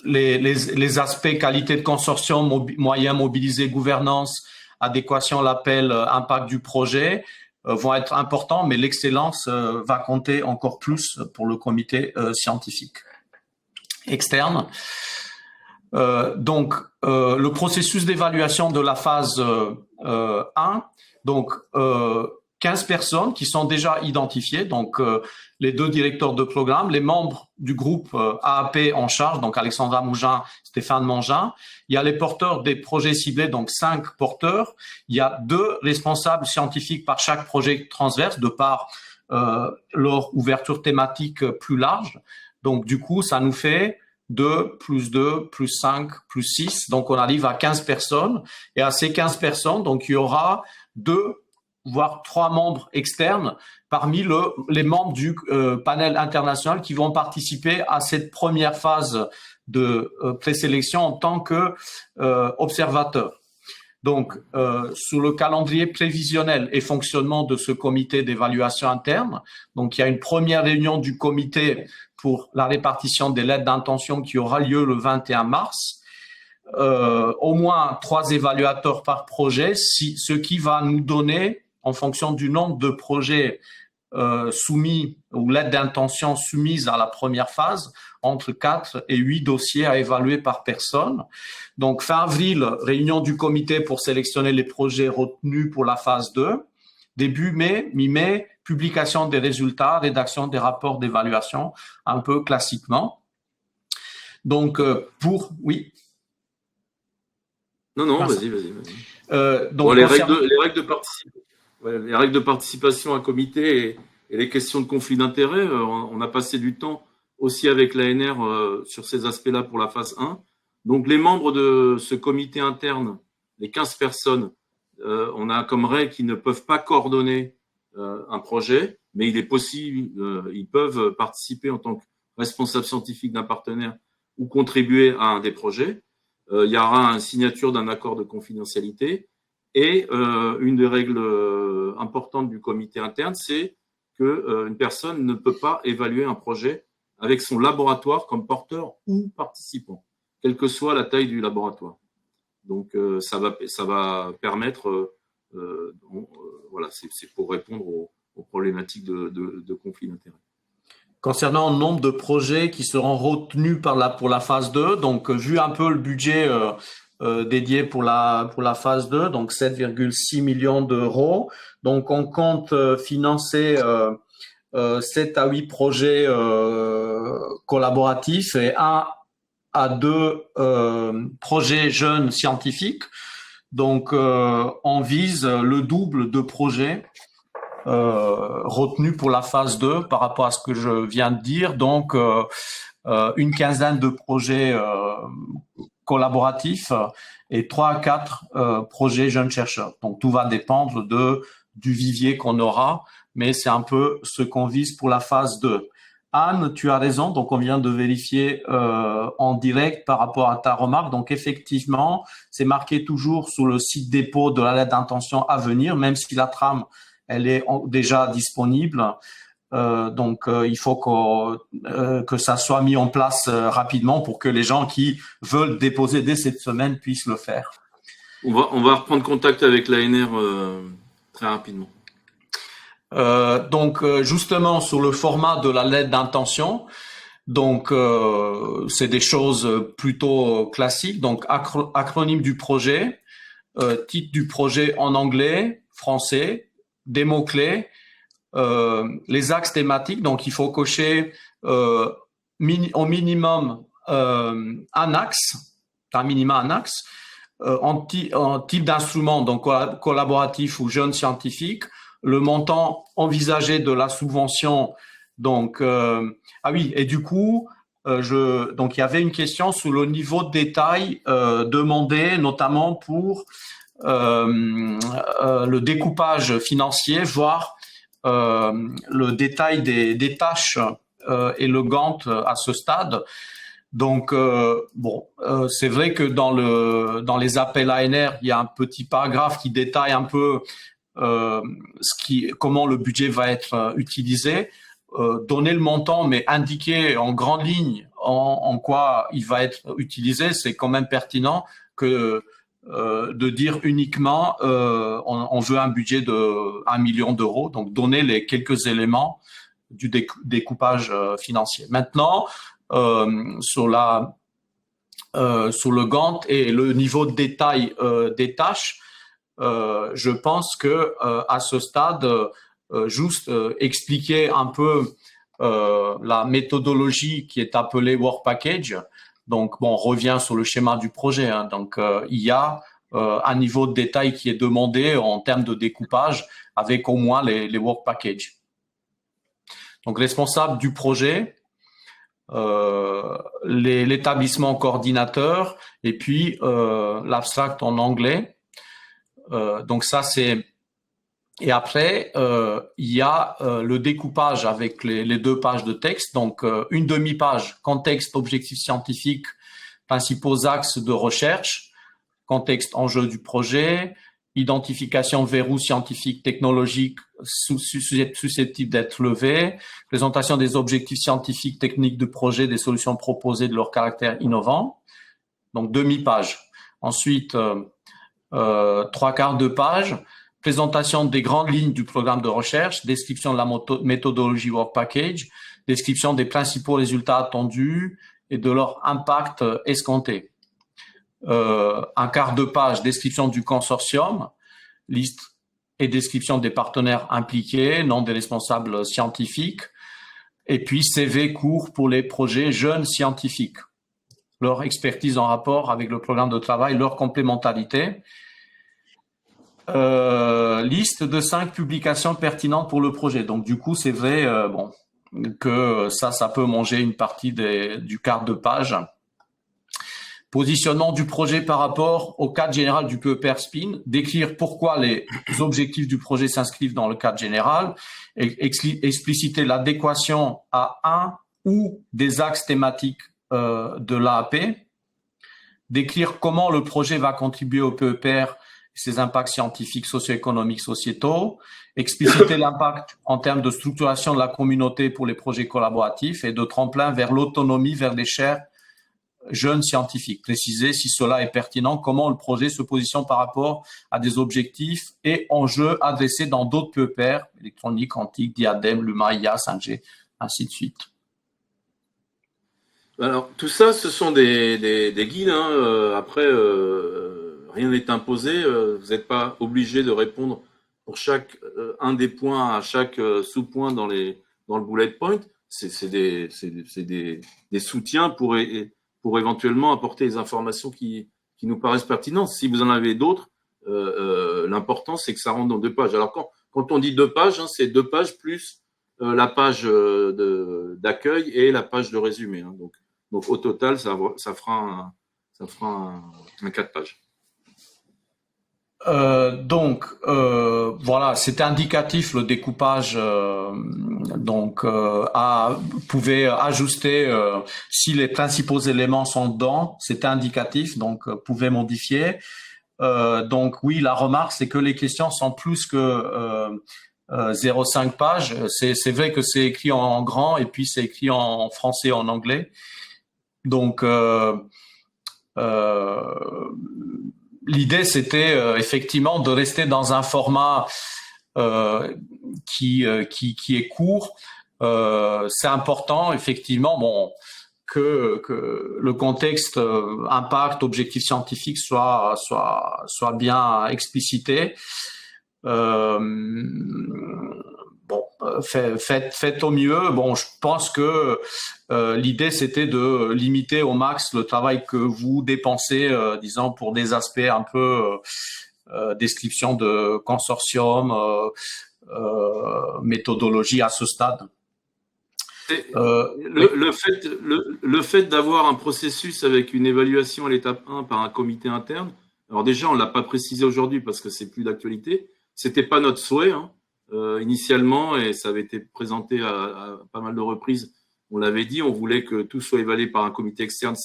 les aspects qualité de consortium, moyens mobilisés, gouvernance, adéquation, l'appel, impact du projet vont être importants, mais l'excellence va compter encore plus pour le comité scientifique externe. Donc, le processus d'évaluation de la phase 1, donc 15 personnes qui sont déjà identifiées, donc les 2 directeurs de programme, les membres du groupe AAP en charge, donc Alexandra Mougin, Stéphane Mangin. Il y a les porteurs des projets ciblés, donc 5 porteurs. Il y a 2 responsables scientifiques par chaque projet transverse, de par leur ouverture thématique plus large. Donc du coup, ça nous fait 2 plus 2 plus 5 plus 6. Donc on arrive à 15 personnes. Et à ces 15 personnes, donc il y aura 2 voire 3 membres externes parmi les membres du panel international qui vont participer à cette première phase de présélection en tant que observateurs. Donc, sous le calendrier prévisionnel et fonctionnement de ce comité d'évaluation interne, donc il y a une première réunion du comité pour la répartition des lettres d'intention qui aura lieu le 21 mars. Au moins 3 évaluateurs par projet, ce qui va nous donner, en fonction du nombre de projets soumis ou lettres d'intention soumises à la première phase, entre 4 et 8 dossiers à évaluer par personne. Donc, fin avril, réunion du comité pour sélectionner les projets retenus pour la phase 2. Début mai, mi-mai, publication des résultats, rédaction des rapports d'évaluation, un peu classiquement. Donc, oui. Non, vas-y. Donc, bon, les règles de participation à comité et les questions de conflit d'intérêts, on a passé du temps aussi avec l'ANR sur ces aspects-là pour la phase 1. Donc, les membres de ce comité interne, les 15 personnes, on a comme règle qu'ils ne peuvent pas coordonner un projet, mais il est possible, ils peuvent participer en tant que responsable scientifique d'un partenaire ou contribuer à un des projets. Il y aura une signature d'un accord de confidentialité. Et une des règles importantes du comité interne, c'est qu'une personne ne peut pas évaluer un projet avec son laboratoire comme porteur ou participant, quelle que soit la taille du laboratoire. Donc, ça va permettre, voilà, c'est pour répondre aux problématiques de conflit d'intérêts. Concernant le nombre de projets qui seront retenus pour la phase 2, donc vu un peu le budget dédié pour la phase 2, donc 7,6 millions d'euros. Donc, on compte financer 7 à 8 projets collaboratifs et 1 à 2 projets jeunes scientifiques. Donc, on vise le double de projets retenus pour la phase 2 par rapport à ce que je viens de dire. Donc, une quinzaine de projets collaboratifs et 3 à 4 projets jeunes chercheurs. Donc, tout va dépendre du vivier qu'on aura, mais c'est un peu ce qu'on vise pour la phase 2. Anne, tu as raison. Donc, on vient de vérifier en direct par rapport à ta remarque. Donc, effectivement, c'est marqué toujours sur le site dépôt de la lettre d'intention à venir, même si la trame, elle est déjà disponible. Donc, il faut que ça soit mis en place rapidement pour que les gens qui veulent déposer dès cette semaine puissent le faire. On va reprendre contact avec l'ANR très rapidement. Donc, justement, sur le format de la lettre d'intention, donc c'est des choses plutôt classiques. Donc, acronyme du projet, titre du projet en anglais, français, des mots-clés, les axes thématiques. Donc, il faut cocher au minimum un axe, en type d'instrument, donc collaboratif ou jeune scientifique, le montant envisagé de la subvention. Donc, et du coup, donc il y avait une question sur le niveau de détail demandé, notamment pour le découpage financier, voire le détail des tâches et le Gantt à ce stade. Donc, c'est vrai que dans les appels ANR, il y a un petit paragraphe qui détaille un peu comment le budget va être utilisé. donner le montant, mais indiquer en grande ligne en quoi il va être utilisé, c'est quand même pertinent que de dire uniquement on veut un budget de 1 million d'euros, donc donner les quelques éléments du découpage financier. Maintenant, sur le Gantt et le niveau de détail des tâches, je pense que à ce stade, juste expliquer un peu la méthodologie qui est appelée Work Package. Donc, bon, on revient sur le schéma du projet. Hein. Donc, il y a un niveau de détail qui est demandé en termes de découpage avec au moins les Work Packages. Donc, responsable du projet, l'établissement coordinateur et puis l'abstract en anglais. Donc, ça, c'est... Et après, il y a le découpage avec les 2 pages de texte. Donc, une demi-page, contexte, objectifs scientifiques, principaux axes de recherche, contexte, enjeu du projet, identification verrous scientifiques, technologiques susceptibles d'être levés, présentation des objectifs scientifiques, techniques du projet, des solutions proposées, de leur caractère innovant. Donc, demi-page. Ensuite, 3/4 de page. Présentation des grandes lignes du programme de recherche, description de la méthodologie Work Package, description des principaux résultats attendus et de leur impact escompté. 1/4 de page, description du consortium, liste et description des partenaires impliqués, nom des responsables scientifiques, et puis CV court pour les projets jeunes scientifiques, leur expertise en rapport avec le programme de travail, leur complémentarité. Liste de 5 publications pertinentes pour le projet. Donc, du coup, c'est vrai que ça peut manger une partie du quart de page. Positionnement du projet par rapport au cadre général du PEPR SPIN. Décrire pourquoi les objectifs du projet s'inscrivent dans le cadre général. Expliciter l'adéquation à un ou des axes thématiques de l'AAP. Décrire comment le projet va contribuer au PEPR, ses impacts scientifiques, socio-économiques, sociétaux, expliciter l'impact en termes de structuration de la communauté pour les projets collaboratifs et de tremplin vers l'autonomie, vers les chaires jeunes scientifiques. Préciser si cela est pertinent, comment le projet se positionne par rapport à des objectifs et enjeux adressés dans d'autres PEPR, électronique, quantique, diadème, LUMA, IA, 5G, ainsi de suite. Alors, tout ça, ce sont des guides. Hein. Après, rien n'est imposé. Vous n'êtes pas obligé de répondre pour chaque un des points à chaque sous-point dans le bullet point. C'est des soutiens pour éventuellement apporter les informations qui nous paraissent pertinentes. Si vous en avez d'autres, l'important, c'est que ça rentre dans 2 pages. Alors, quand on dit 2 pages, hein, c'est 2 pages plus la page d'accueil et la page de résumé. Hein. Donc, au total, ça fera un 4 pages. Voilà, c'était indicatif le découpage. Vous pouvez ajuster si les principaux éléments sont dedans. C'était indicatif, donc vous pouvez modifier. Donc oui, la remarque, c'est que les questions sont plus que 0,5 pages. C'est vrai que c'est écrit en grand et puis c'est écrit en français et en anglais. Donc l'idée, c'était effectivement de rester dans un format qui est court. C'est important, effectivement, que le contexte impact, objectif scientifique soit bien explicité. Faites au mieux. Je pense que l'idée, c'était de limiter au max le travail que vous dépensez, disons, pour des aspects un peu description de consortium, méthodologie à ce stade. Le fait d'avoir un processus avec une évaluation à l'étape 1 par un comité interne, alors déjà, on ne l'a pas précisé aujourd'hui parce que c'est plus d'actualité. C'était pas notre souhait, hein. Initialement, et ça avait été présenté à pas mal de reprises, on l'avait dit, on voulait que tout soit évalué par un comité externe.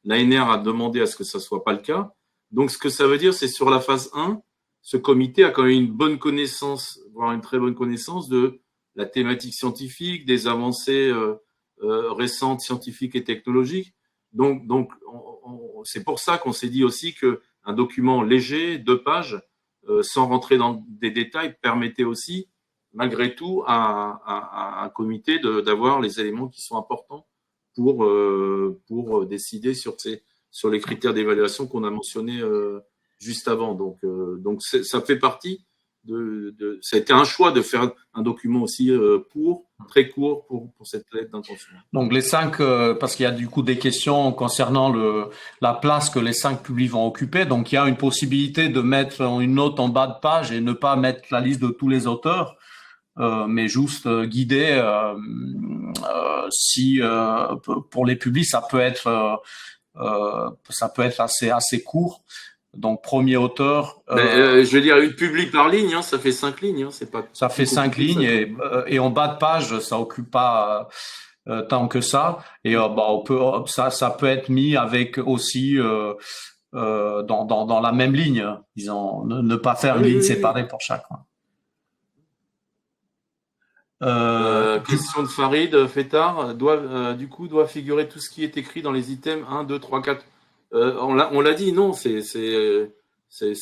L'ANR a demandé à ce que ça ne soit pas le cas. Donc, ce que ça veut dire, c'est sur la phase 1, ce comité a quand même une bonne connaissance, voire une très bonne connaissance de la thématique scientifique, des avancées récentes scientifiques et technologiques. Donc c'est pour ça qu'on s'est dit aussi qu'un document léger, 2 pages, sans rentrer dans des détails, permettait aussi, malgré tout, à un comité d'avoir les éléments qui sont importants pour décider sur les critères d'évaluation qu'on a mentionnés juste avant. Donc ça fait partie ça a été un choix de faire un document aussi très court pour cette lettre d'intention. Donc les 5, parce qu'il y a du coup des questions concernant la place que les 5 publics vont occuper. Donc il y a une possibilité de mettre une note en bas de page et ne pas mettre la liste de tous les auteurs, mais juste guider si pour les publics ça peut être assez court. Donc premier auteur. Je veux dire une publique par ligne, hein, ça fait 5 lignes, hein, c'est pas. Ça fait 5 lignes et en bas de page ça occupe pas tant que ça. Et ça peut être mis avec aussi dans la même ligne, disons, ne pas faire une ligne séparée pour chaque. Question de Farid Fétard, doit figurer tout ce qui est écrit dans les items 1, 2, 3, 4. On l'a dit, non, c'est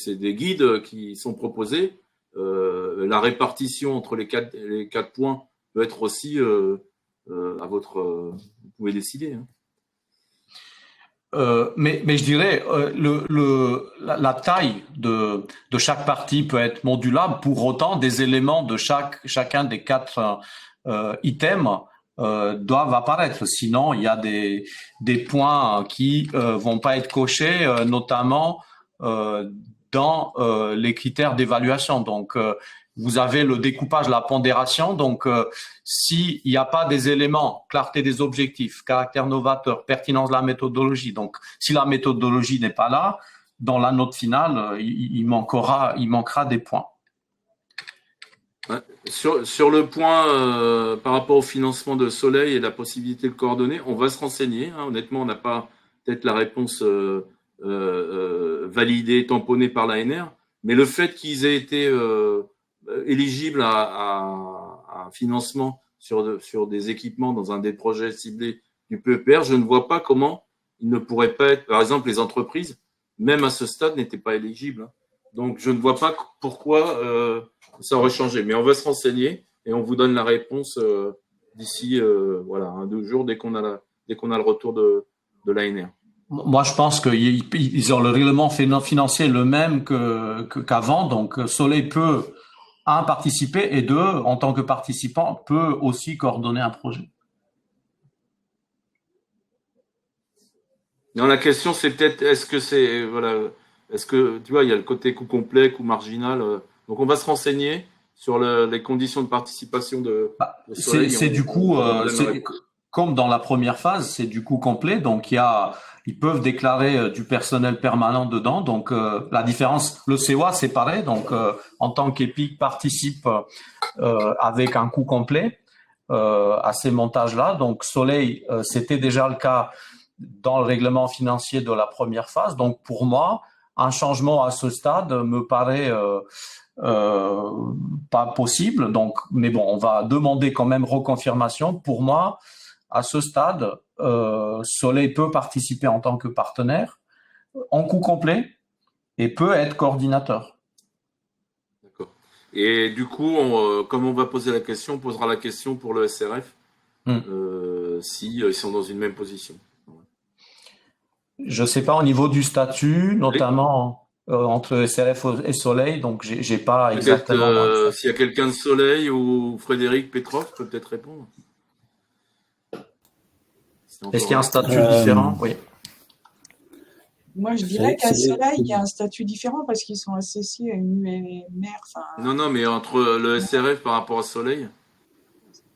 des guides qui sont proposés. La répartition entre les quatre points peut être aussi à votre. Vous pouvez décider. Hein. Mais je dirais la taille de chaque partie peut être modulable. Pour autant, des éléments de chacun des 4 items doivent apparaître. Sinon, il y a des points qui vont pas être cochés, notamment dans les critères d'évaluation. Donc, vous avez le découpage, la pondération. Donc, s'il n'y a pas des éléments, clarté des objectifs, caractère novateur, pertinence de la méthodologie. Donc, si la méthodologie n'est pas là, dans la note finale, il manquera des points. Ouais. Sur le point par rapport au financement de Soleil et la possibilité de coordonner, on va se renseigner. Hein. Honnêtement, on n'a pas peut-être la réponse validée, tamponnée par l'ANR, mais le fait qu'ils aient été éligibles à un financement sur des équipements dans un des projets ciblés du PEPR, je ne vois pas comment ils ne pourraient pas être, par exemple, les entreprises, même à ce stade, n'étaient pas éligibles. Hein. Donc, je ne vois pas pourquoi ça aurait changé. Mais on va se renseigner et on vous donne la réponse d'ici 2 jours dès qu'on a le retour de l'ANR. Moi, je pense qu'ils ont le règlement financier le même qu'avant. Donc, Soleil peut, 1, participer et 2, en tant que participant, peut aussi coordonner un projet. Non, la question, c'est peut-être, est-ce que, tu vois, il y a le côté coût complet, coût marginal. Donc, on va se renseigner sur les conditions de participation de Soleil. C'est du coup, comme dans la première phase, c'est du coût complet. Donc, ils peuvent déclarer du personnel permanent dedans. Donc, la différence, le COA, c'est pareil. Donc, en tant qu'EPIC, participe avec un coût complet à ces montages-là. Donc, Soleil, c'était déjà le cas dans le règlement financier de la première phase. Donc, pour moi, un changement à ce stade me paraît pas possible. Donc, mais bon, on va demander quand même reconfirmation. Pour moi, à ce stade, Soleil peut participer en tant que partenaire en coût complet et peut être coordinateur. D'accord. Et du coup, comme on va poser la question, on posera la question pour le SRF s'ils sont dans une même position. Je sais pas au niveau du statut, notamment entre SRF et Soleil, donc j'ai pas exactement. S'il y a quelqu'un de Soleil ou Frédéric Petrov peut peut-être répondre. Est-ce qu'il y a un statut différent? Oui. Moi, je dirais qu'à Soleil, il y a un statut différent parce qu'ils sont associés à une UMR. Non, mais entre le SRF par rapport à Soleil.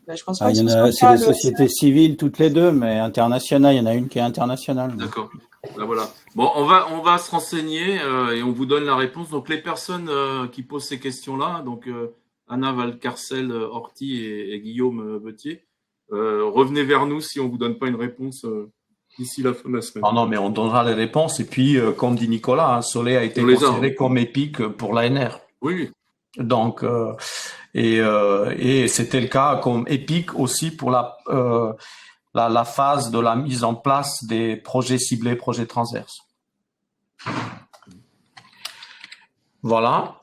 Ben, je pense pas c'est des sociétés civiles toutes les deux, mais internationales. Il y en a une qui est internationale. D'accord. Ben, voilà. Bon, on va se renseigner et on vous donne la réponse. Donc, les personnes qui posent ces questions-là, donc Anna Valcarcel-Horty et Guillaume Bettier, revenez vers nous si on vous donne pas une réponse d'ici la fin de la semaine. Non, mais on donnera les réponses. Et puis, comme dit Nicolas, Soleil a été considéré comme EPIC pour l'ANR. Oui. Donc, Et c'était le cas comme EPIC aussi pour la phase de la mise en place des projets ciblés, projets transverses. Voilà.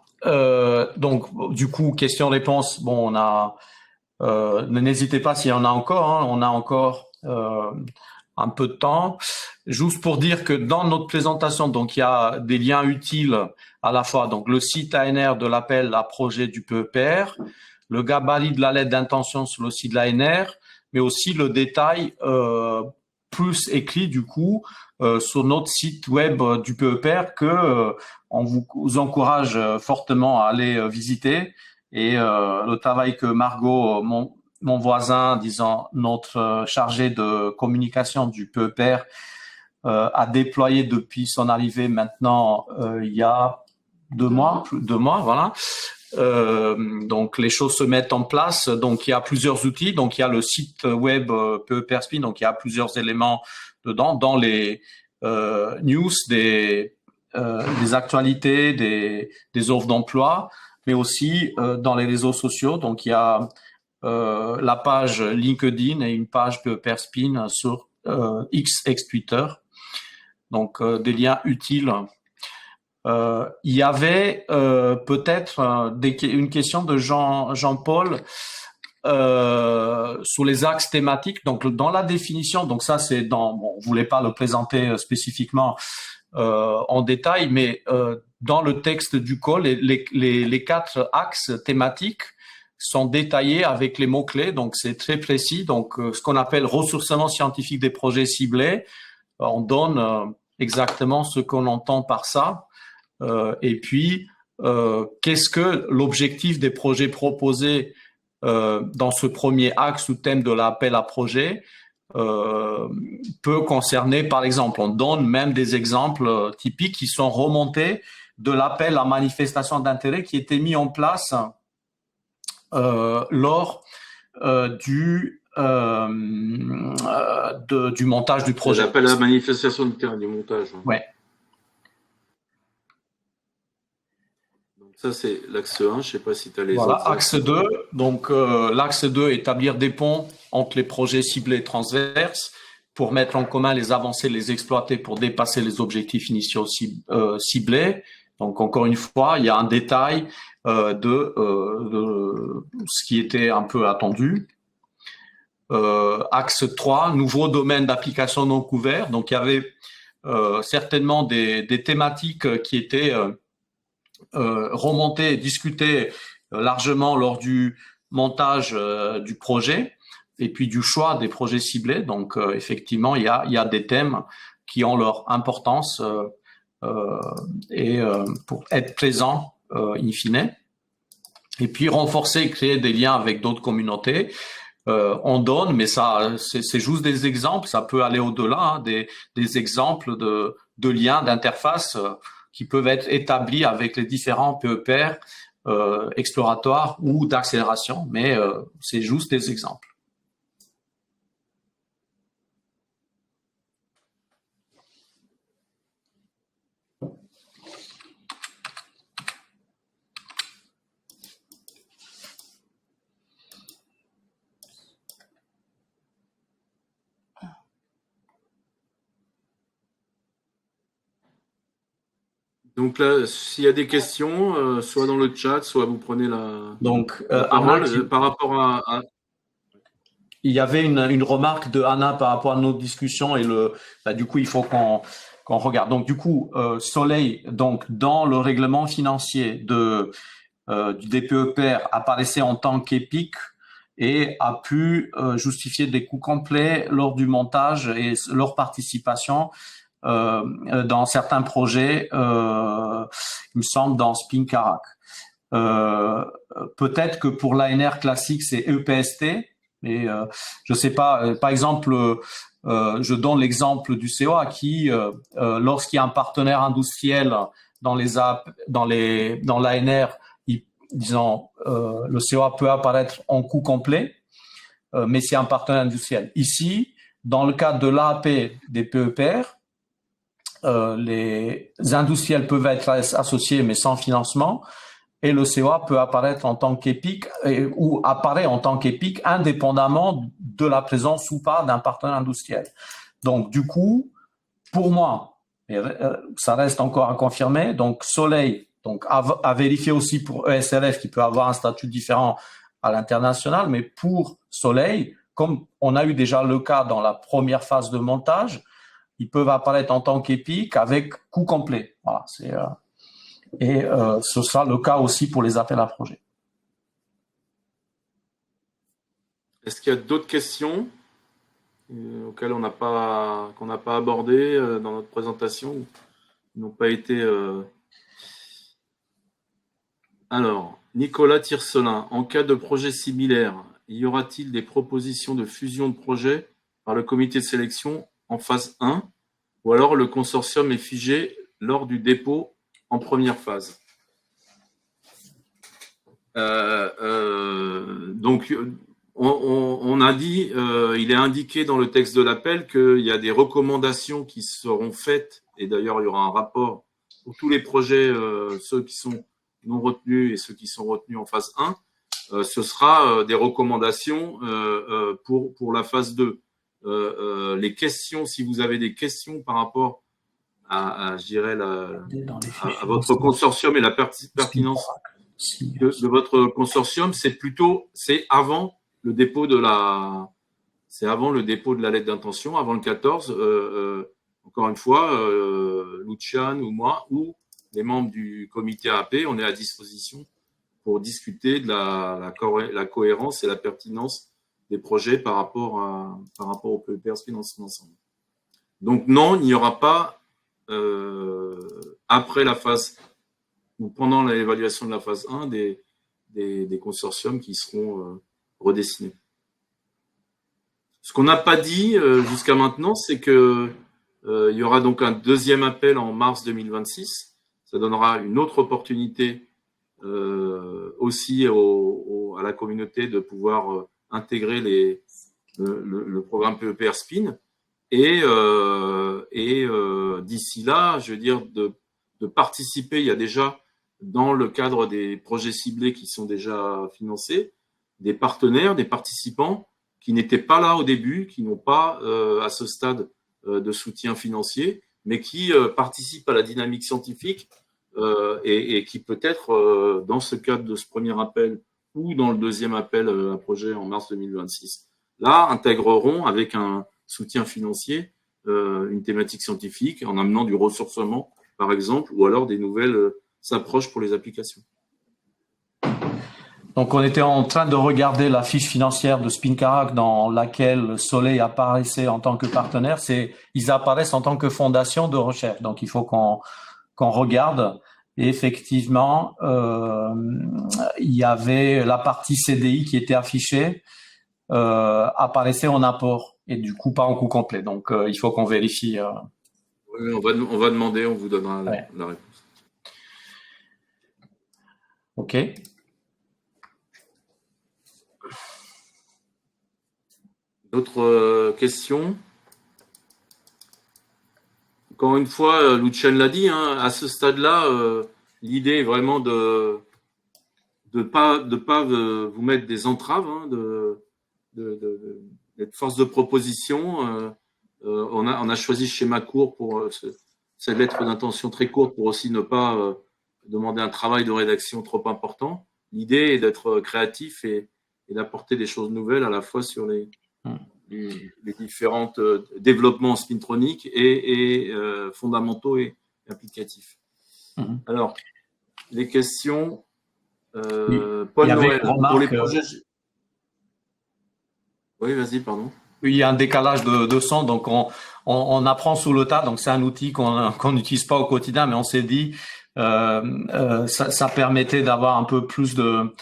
Donc, du coup, question-réponse. Bon, on a. N'hésitez pas s'il y en a encore. Hein, on a encore un peu de temps. Juste pour dire que dans notre présentation, donc il y a des liens utiles à la fois. Donc, le site ANR de l'appel à projet du PEPR, le gabarit de la lettre d'intention sur le site de l'ANR, mais aussi le détail plus écrit du coup sur notre site web du PEPR que on vous encourage fortement à aller visiter. Et le travail que Margot, mon voisin, disons notre chargé de communication du PEPR, a déployé depuis son arrivée maintenant il y a 2 mois, voilà. Donc les choses se mettent en place. Donc il y a plusieurs outils. Donc il y a le site web PEPR Spin. Donc il y a plusieurs éléments dedans, dans les news, des actualités, des offres d'emploi, mais aussi dans les réseaux sociaux. Donc il y a la page LinkedIn et une page PEPR Spin sur X ex-Twitter. Donc des liens utiles. Il y avait peut-être une question de Jean-Paul sur les axes thématiques. Donc dans la définition, donc ça c'est on voulait pas le présenter spécifiquement en détail, mais dans le texte du call, les 4 axes thématiques sont détaillés avec les mots-clés, donc c'est très précis. Donc ce qu'on appelle ressourcement scientifique des projets ciblés, on donne exactement ce qu'on entend par ça. Et puis, qu'est-ce que l'objectif des projets proposés dans ce premier axe ou thème de l'appel à projet peut concerner, par exemple. On donne même des exemples typiques qui sont remontés de l'appel à manifestation d'intérêt qui était mis en place lors du montage du projet. L'appel à manifestation d'intérêt du montage. Hein. Ouais. Ça, c'est l'axe 1. Je ne sais pas si tu as les voilà, autres. Axe 2. Donc, l'axe 2, établir des ponts entre les projets ciblés transverses pour mettre en commun les avancées, les exploiter pour dépasser les objectifs initiaux ciblés. Donc, encore une fois, il y a un détail de ce qui était un peu attendu. Axe 3, nouveau domaine d'application non couvert. Donc, il y avait certainement des thématiques qui étaient remonté, discuté largement lors du montage du projet et puis du choix des projets ciblés. Donc, effectivement, il y a des thèmes qui ont leur importance et pour être présents in fine. Et puis, renforcer et créer des liens avec d'autres communautés. On donne, mais ça, c'est juste des exemples. Ça peut aller au-delà, hein, des exemples de liens, d'interfaces qui peuvent être établis avec les différents PEPR exploratoires ou d'accélération, mais c'est juste des exemples. Donc là, s'il y a des questions, soit dans le chat, soit vous prenez la parole par rapport à... Il y avait une remarque de Anna par rapport à notre discussion et du coup, il faut qu'on regarde. Donc, du coup, Soleil, donc, dans le règlement financier du DPEPR apparaissait en tant qu'EPIC et a pu justifier des coûts complets lors du montage et leur participation dans certains projets, il me semble, dans Spinkarak. Peut-être que pour l'ANR classique, c'est EPST, mais je sais pas. Par exemple, je donne l'exemple du COA qui, lorsqu'il y a un partenaire industriel dans l'ANR, disons, le COA peut apparaître en coût complet, mais c'est un partenaire industriel. Ici, dans le cadre de l'AAP des PEPR, les industriels peuvent être associés mais sans financement et le COA peut apparaître en tant qu'EPIC ou apparaît en tant qu'EPIC indépendamment de la présence ou pas d'un partenaire industriel. Donc, du coup, pour moi, et ça reste encore à confirmer, donc Soleil, donc à vérifier aussi pour ESRF qui peut avoir un statut différent à l'international, mais pour Soleil, comme on a eu déjà le cas dans la première phase de montage, ils peuvent apparaître en tant qu'EPIC avec coût complet. Voilà, ce sera le cas aussi pour les appels à projets. Est-ce qu'il y a d'autres questions auxquelles qu'on n'a pas abordées dans notre présentation, qui n'ont pas été… Alors, Nicolas Tircelin, en cas de projet similaire, y aura-t-il des propositions de fusion de projet par le comité de sélection en phase 1, ou alors le consortium est figé lors du dépôt en première phase? Donc, on a dit, il est indiqué dans le texte de l'appel qu'il y a des recommandations qui seront faites, et d'ailleurs il y aura un rapport pour tous les projets, ceux qui sont non retenus et ceux qui sont retenus en phase 1, ce sera des recommandations pour la phase 2. Les questions, si vous avez des questions par rapport je dirais, à votre consortium et la pertinence de votre consortium, c'est avant le dépôt de la lettre d'intention, avant le 14. Encore une fois, Lucian ou moi ou les membres du comité AP, on est à disposition pour discuter de la cohérence et la pertinence des projets par rapport au PEPR Spin dans son ensemble. Donc non, il n'y aura pas après la phase ou pendant l'évaluation de la phase 1 des consortiums qui seront redessinés. Ce qu'on n'a pas dit jusqu'à maintenant, c'est que il y aura donc un deuxième appel en mars 2026. Ça donnera une autre opportunité aussi à la communauté de pouvoir intégrer le programme PEPR Spin. Et d'ici là, je veux dire, de participer, il y a déjà, dans le cadre des projets ciblés qui sont déjà financés, des partenaires, des participants qui n'étaient pas là au début, qui n'ont pas à ce stade de soutien financier, mais qui participent à la dynamique scientifique et qui peut-être, dans ce cadre de ce premier appel ou dans le deuxième appel à projet en mars 2026, là, intégreront avec un soutien financier une thématique scientifique en amenant du ressourcement, par exemple, ou alors des nouvelles approches pour les applications. Donc, on était en train de regarder la fiche financière de Spincarrac dans laquelle Soleil apparaissait en tant que partenaire. Ils apparaissent en tant que fondation de recherche. Donc, il faut qu'on regarde. Et effectivement, il y avait la partie CDI qui était affichée, apparaissait en apport et du coup pas en coût complet. Donc, il faut qu'on vérifie. Oui, on va demander, on vous donnera la réponse. OK. D'autres questions? Encore une fois, Lucian l'a dit, hein, à ce stade-là, l'idée est vraiment de pas vous mettre des entraves, hein, d'être force de proposition. On a choisi ce schéma court pour cette lettre d'intention très courte pour aussi ne pas demander un travail de rédaction trop important. L'idée est d'être créatif et d'apporter des choses nouvelles à la fois sur les différents développements spintroniques et fondamentaux et applicatifs. Alors, les questions. Paul Noël, pour les projets. Oui, vas-y, pardon. Il y a un décalage de son, donc on apprend sous le tas. Donc c'est un outil qu'on n'utilise pas au quotidien, mais on s'est dit ça permettait d'avoir un peu plus de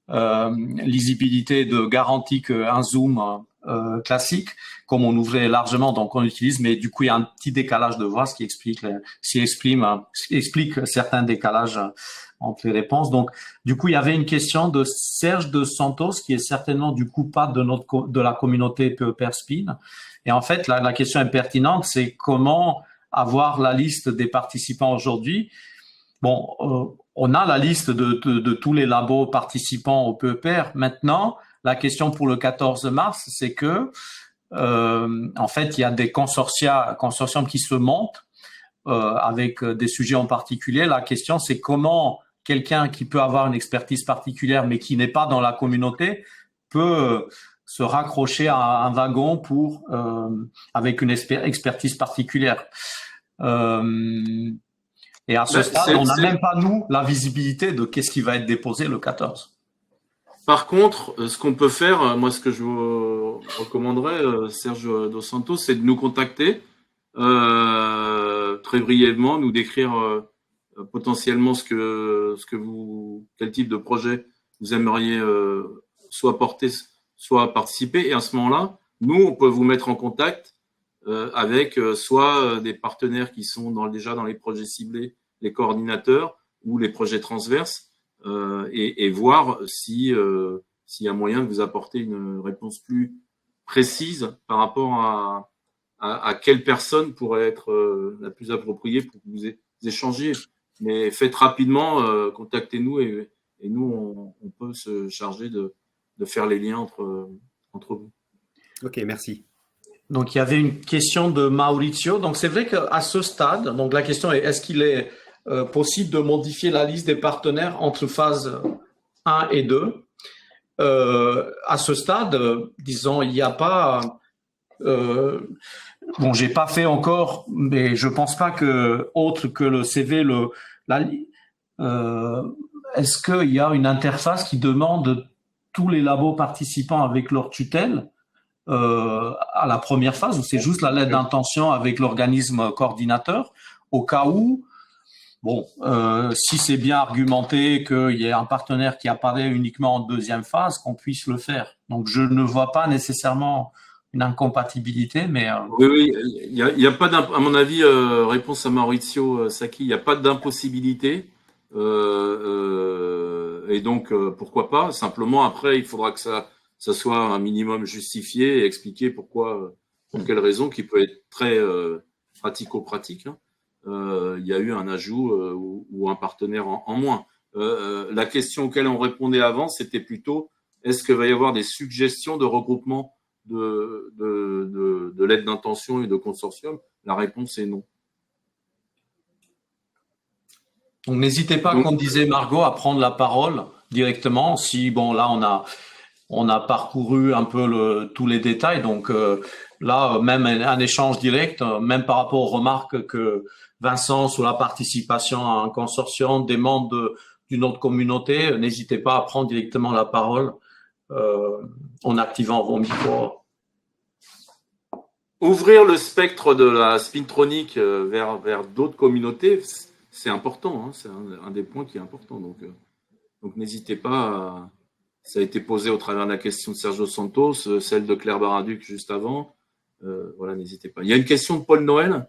lisibilité, de garantie qu'un zoom classique, comme on ouvrait largement, donc on l'utilise, mais du coup il y a un petit décalage de voix, ce qui explique certains décalages entre les réponses. Donc du coup il y avait une question de Serge de Santos qui est certainement du coup pas de la communauté PEPR Spin, et en fait la question est pertinente, c'est comment avoir la liste des participants aujourd'hui. Bon, on a la liste de tous les labos participants au PEPR. Maintenant, la question pour le 14 mars, c'est que en fait, il y a des consortiums qui se montent avec des sujets en particulier. La question, c'est comment quelqu'un qui peut avoir une expertise particulière mais qui n'est pas dans la communauté peut se raccrocher à un wagon avec une expertise particulière. Et à ce stade, on n'a même pas, nous, la visibilité de qu'est-ce qui va être déposé le 14. Par contre, ce qu'on peut faire, moi, ce que je vous recommanderais, Serge Dos Santos, c'est de nous contacter très brièvement, nous décrire potentiellement quel type de projet vous aimeriez soit porter, soit participer. Et à ce moment-là, nous, on peut vous mettre en contact avec soit des partenaires qui sont déjà dans les projets ciblés, les coordinateurs ou les projets transverses, et voir s'il y a moyen de vous apporter une réponse plus précise par rapport à quelle personne pourrait être la plus appropriée pour que vous échangiez. Mais faites rapidement, contactez-nous et nous, on peut se charger de faire les liens entre vous. Ok, merci. Donc, il y avait une question de Maurizio. Donc, c'est vrai qu'à ce stade, donc la question est qu'il est possible de modifier la liste des partenaires entre phase 1 et 2 à ce stade, disons, il n'y a pas... bon, j'ai pas fait encore, mais je pense pas que, autre que le CV, est-ce qu'il y a une interface qui demande tous les labos participants avec leur tutelle à la première phase, ou c'est juste la lettre d'intention avec l'organisme coordinateur, au cas où, bon, si c'est bien argumenté qu'il y ait un partenaire qui apparaît uniquement en deuxième phase, qu'on puisse le faire. Donc, je ne vois pas nécessairement une incompatibilité, mais... Oui, il y a pas à mon avis, réponse à Maurizio Sacchi, il n'y a pas d'impossibilité. Et donc, pourquoi pas? Simplement, après, il faudra que ça soit un minimum justifié et expliqué pour quelle raison, qui peut être très pratico-pratique. Hein. Il y a eu un ajout ou un partenaire en moins. La question auquel on répondait avant, c'était plutôt, est-ce qu'il va y avoir des suggestions de regroupement de l'aide d'intention et de consortium? La réponse est non. Donc, n'hésitez pas, comme disait Margot, à prendre la parole directement. Si, bon, là, on a parcouru un peu tous les détails. Donc, là, même un échange direct, même par rapport aux remarques que Vincent, sur la participation à un consortium, des membres d'une autre communauté, n'hésitez pas à prendre directement la parole en activant vos micros. Ouvrir le spectre de la spintronique vers d'autres communautés, c'est important, hein, c'est un des points qui est important. Donc n'hésitez pas, ça a été posé au travers de la question de Sergio Santos, celle de Claire Baraduc juste avant. Voilà, n'hésitez pas. Il y a une question de Paul Noël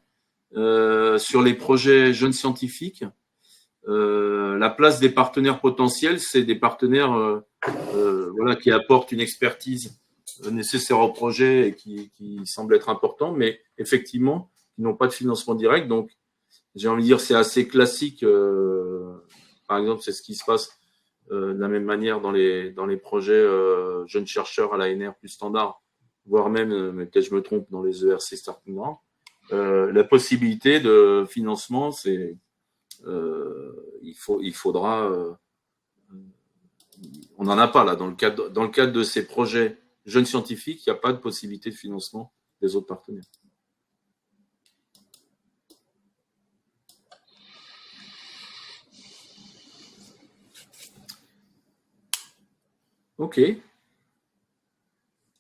sur les projets jeunes scientifiques. La place des partenaires potentiels, c'est des partenaires qui apportent une expertise nécessaire au projet et qui semble être important, mais effectivement, qui n'ont pas de financement direct. Donc, j'ai envie de dire, c'est assez classique. Par exemple, c'est ce qui se passe de la même manière dans les projets jeunes chercheurs à l'ANR plus standard, voire même, mais peut-être je me trompe, dans les ERC Starting Ground. La possibilité de financement, c'est il faudra. On n'en a pas là dans le cadre de ces projets jeunes scientifiques, il n'y a pas de possibilité de financement des autres partenaires. Ok.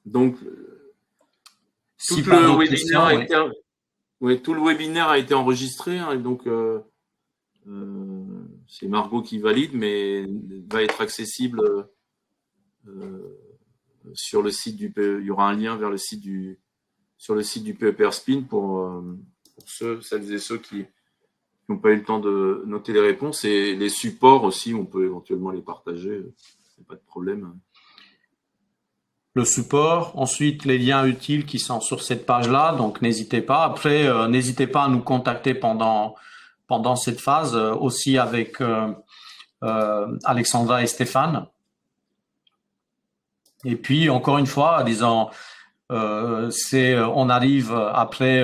Donc, tout le webinaire a été enregistré, hein, et donc c'est Margot qui valide, mais va être accessible sur le site du PE. Il y aura un lien vers sur le site du PEPR Spin pour celles et ceux qui n'ont pas eu le temps de noter les réponses, et les supports aussi, on peut éventuellement les partager, c'est pas de problème. Le support, ensuite les liens utiles qui sont sur cette page-là, donc n'hésitez pas. Après, n'hésitez pas à nous contacter pendant cette phase, aussi avec Alexandra et Stéphane. Et puis, encore une fois, disons, on arrive après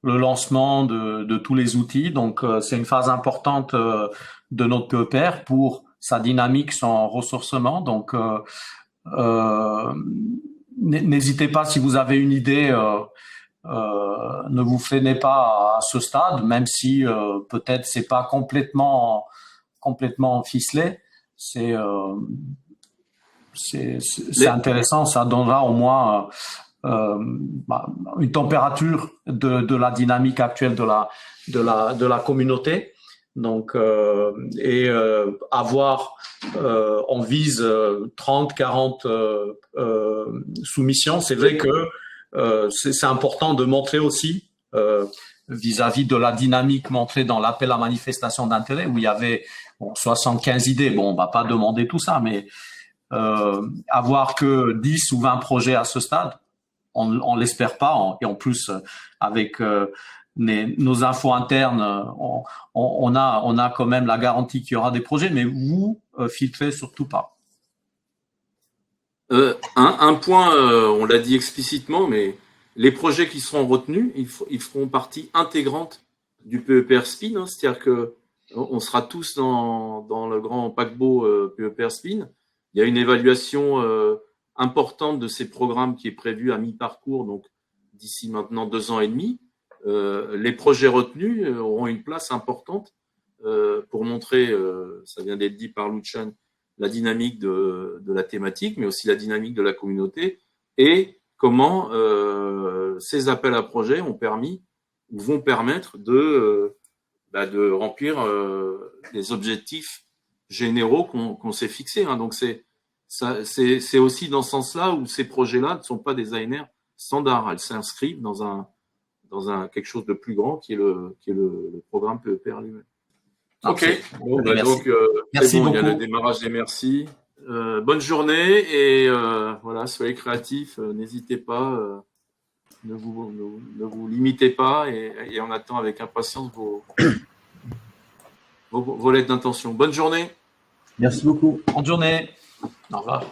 le lancement de tous les outils. Donc, c'est une phase importante de notre PEPR pour sa dynamique, son ressourcement. Donc, n'hésitez pas si vous avez une idée, ne vous freinez pas à ce stade, même si peut-être c'est pas complètement ficelé. C'est intéressant, ça donnera au moins une température de la dynamique actuelle de la communauté. Donc, on vise 30, 40 soumissions. C'est vrai que c'est important de montrer aussi vis-à-vis de la dynamique montrée dans l'appel à manifestation d'intérêt où il y avait 75 idées. Bon, on va pas demander tout ça, mais avoir que 10 ou 20 projets à ce stade, on l'espère pas. Et en plus, avec nos infos internes, on a quand même la garantie qu'il y aura des projets, mais vous filtrez surtout pas. Un point, on l'a dit explicitement, mais les projets qui seront retenus, ils feront partie intégrante du PEPR Spin, hein, c'est-à-dire que on sera tous dans le grand paquebot PEPR Spin. Il y a une évaluation importante de ces programmes qui est prévue à mi-parcours, donc d'ici maintenant 2 ans et demi. Les projets retenus auront une place importante pour montrer, ça vient d'être dit par Luchan, la dynamique de la thématique, mais aussi la dynamique de la communauté et comment ces appels à projets ont permis ou vont permettre de remplir les objectifs généraux qu'on s'est fixés. Hein. Donc c'est aussi dans ce sens-là où ces projets-là ne sont pas des ANR standards. Elles s'inscrivent dans quelque chose de plus grand qui est le programme PEPR lui-même. Ok. Bon, donc merci beaucoup. Il y a le démarrage des merci. Bonne journée et voilà, soyez créatifs. N'hésitez pas. Ne vous limitez pas et on attend avec impatience vos lettres d'intention. Bonne journée. Merci beaucoup. Bonne journée. Au revoir.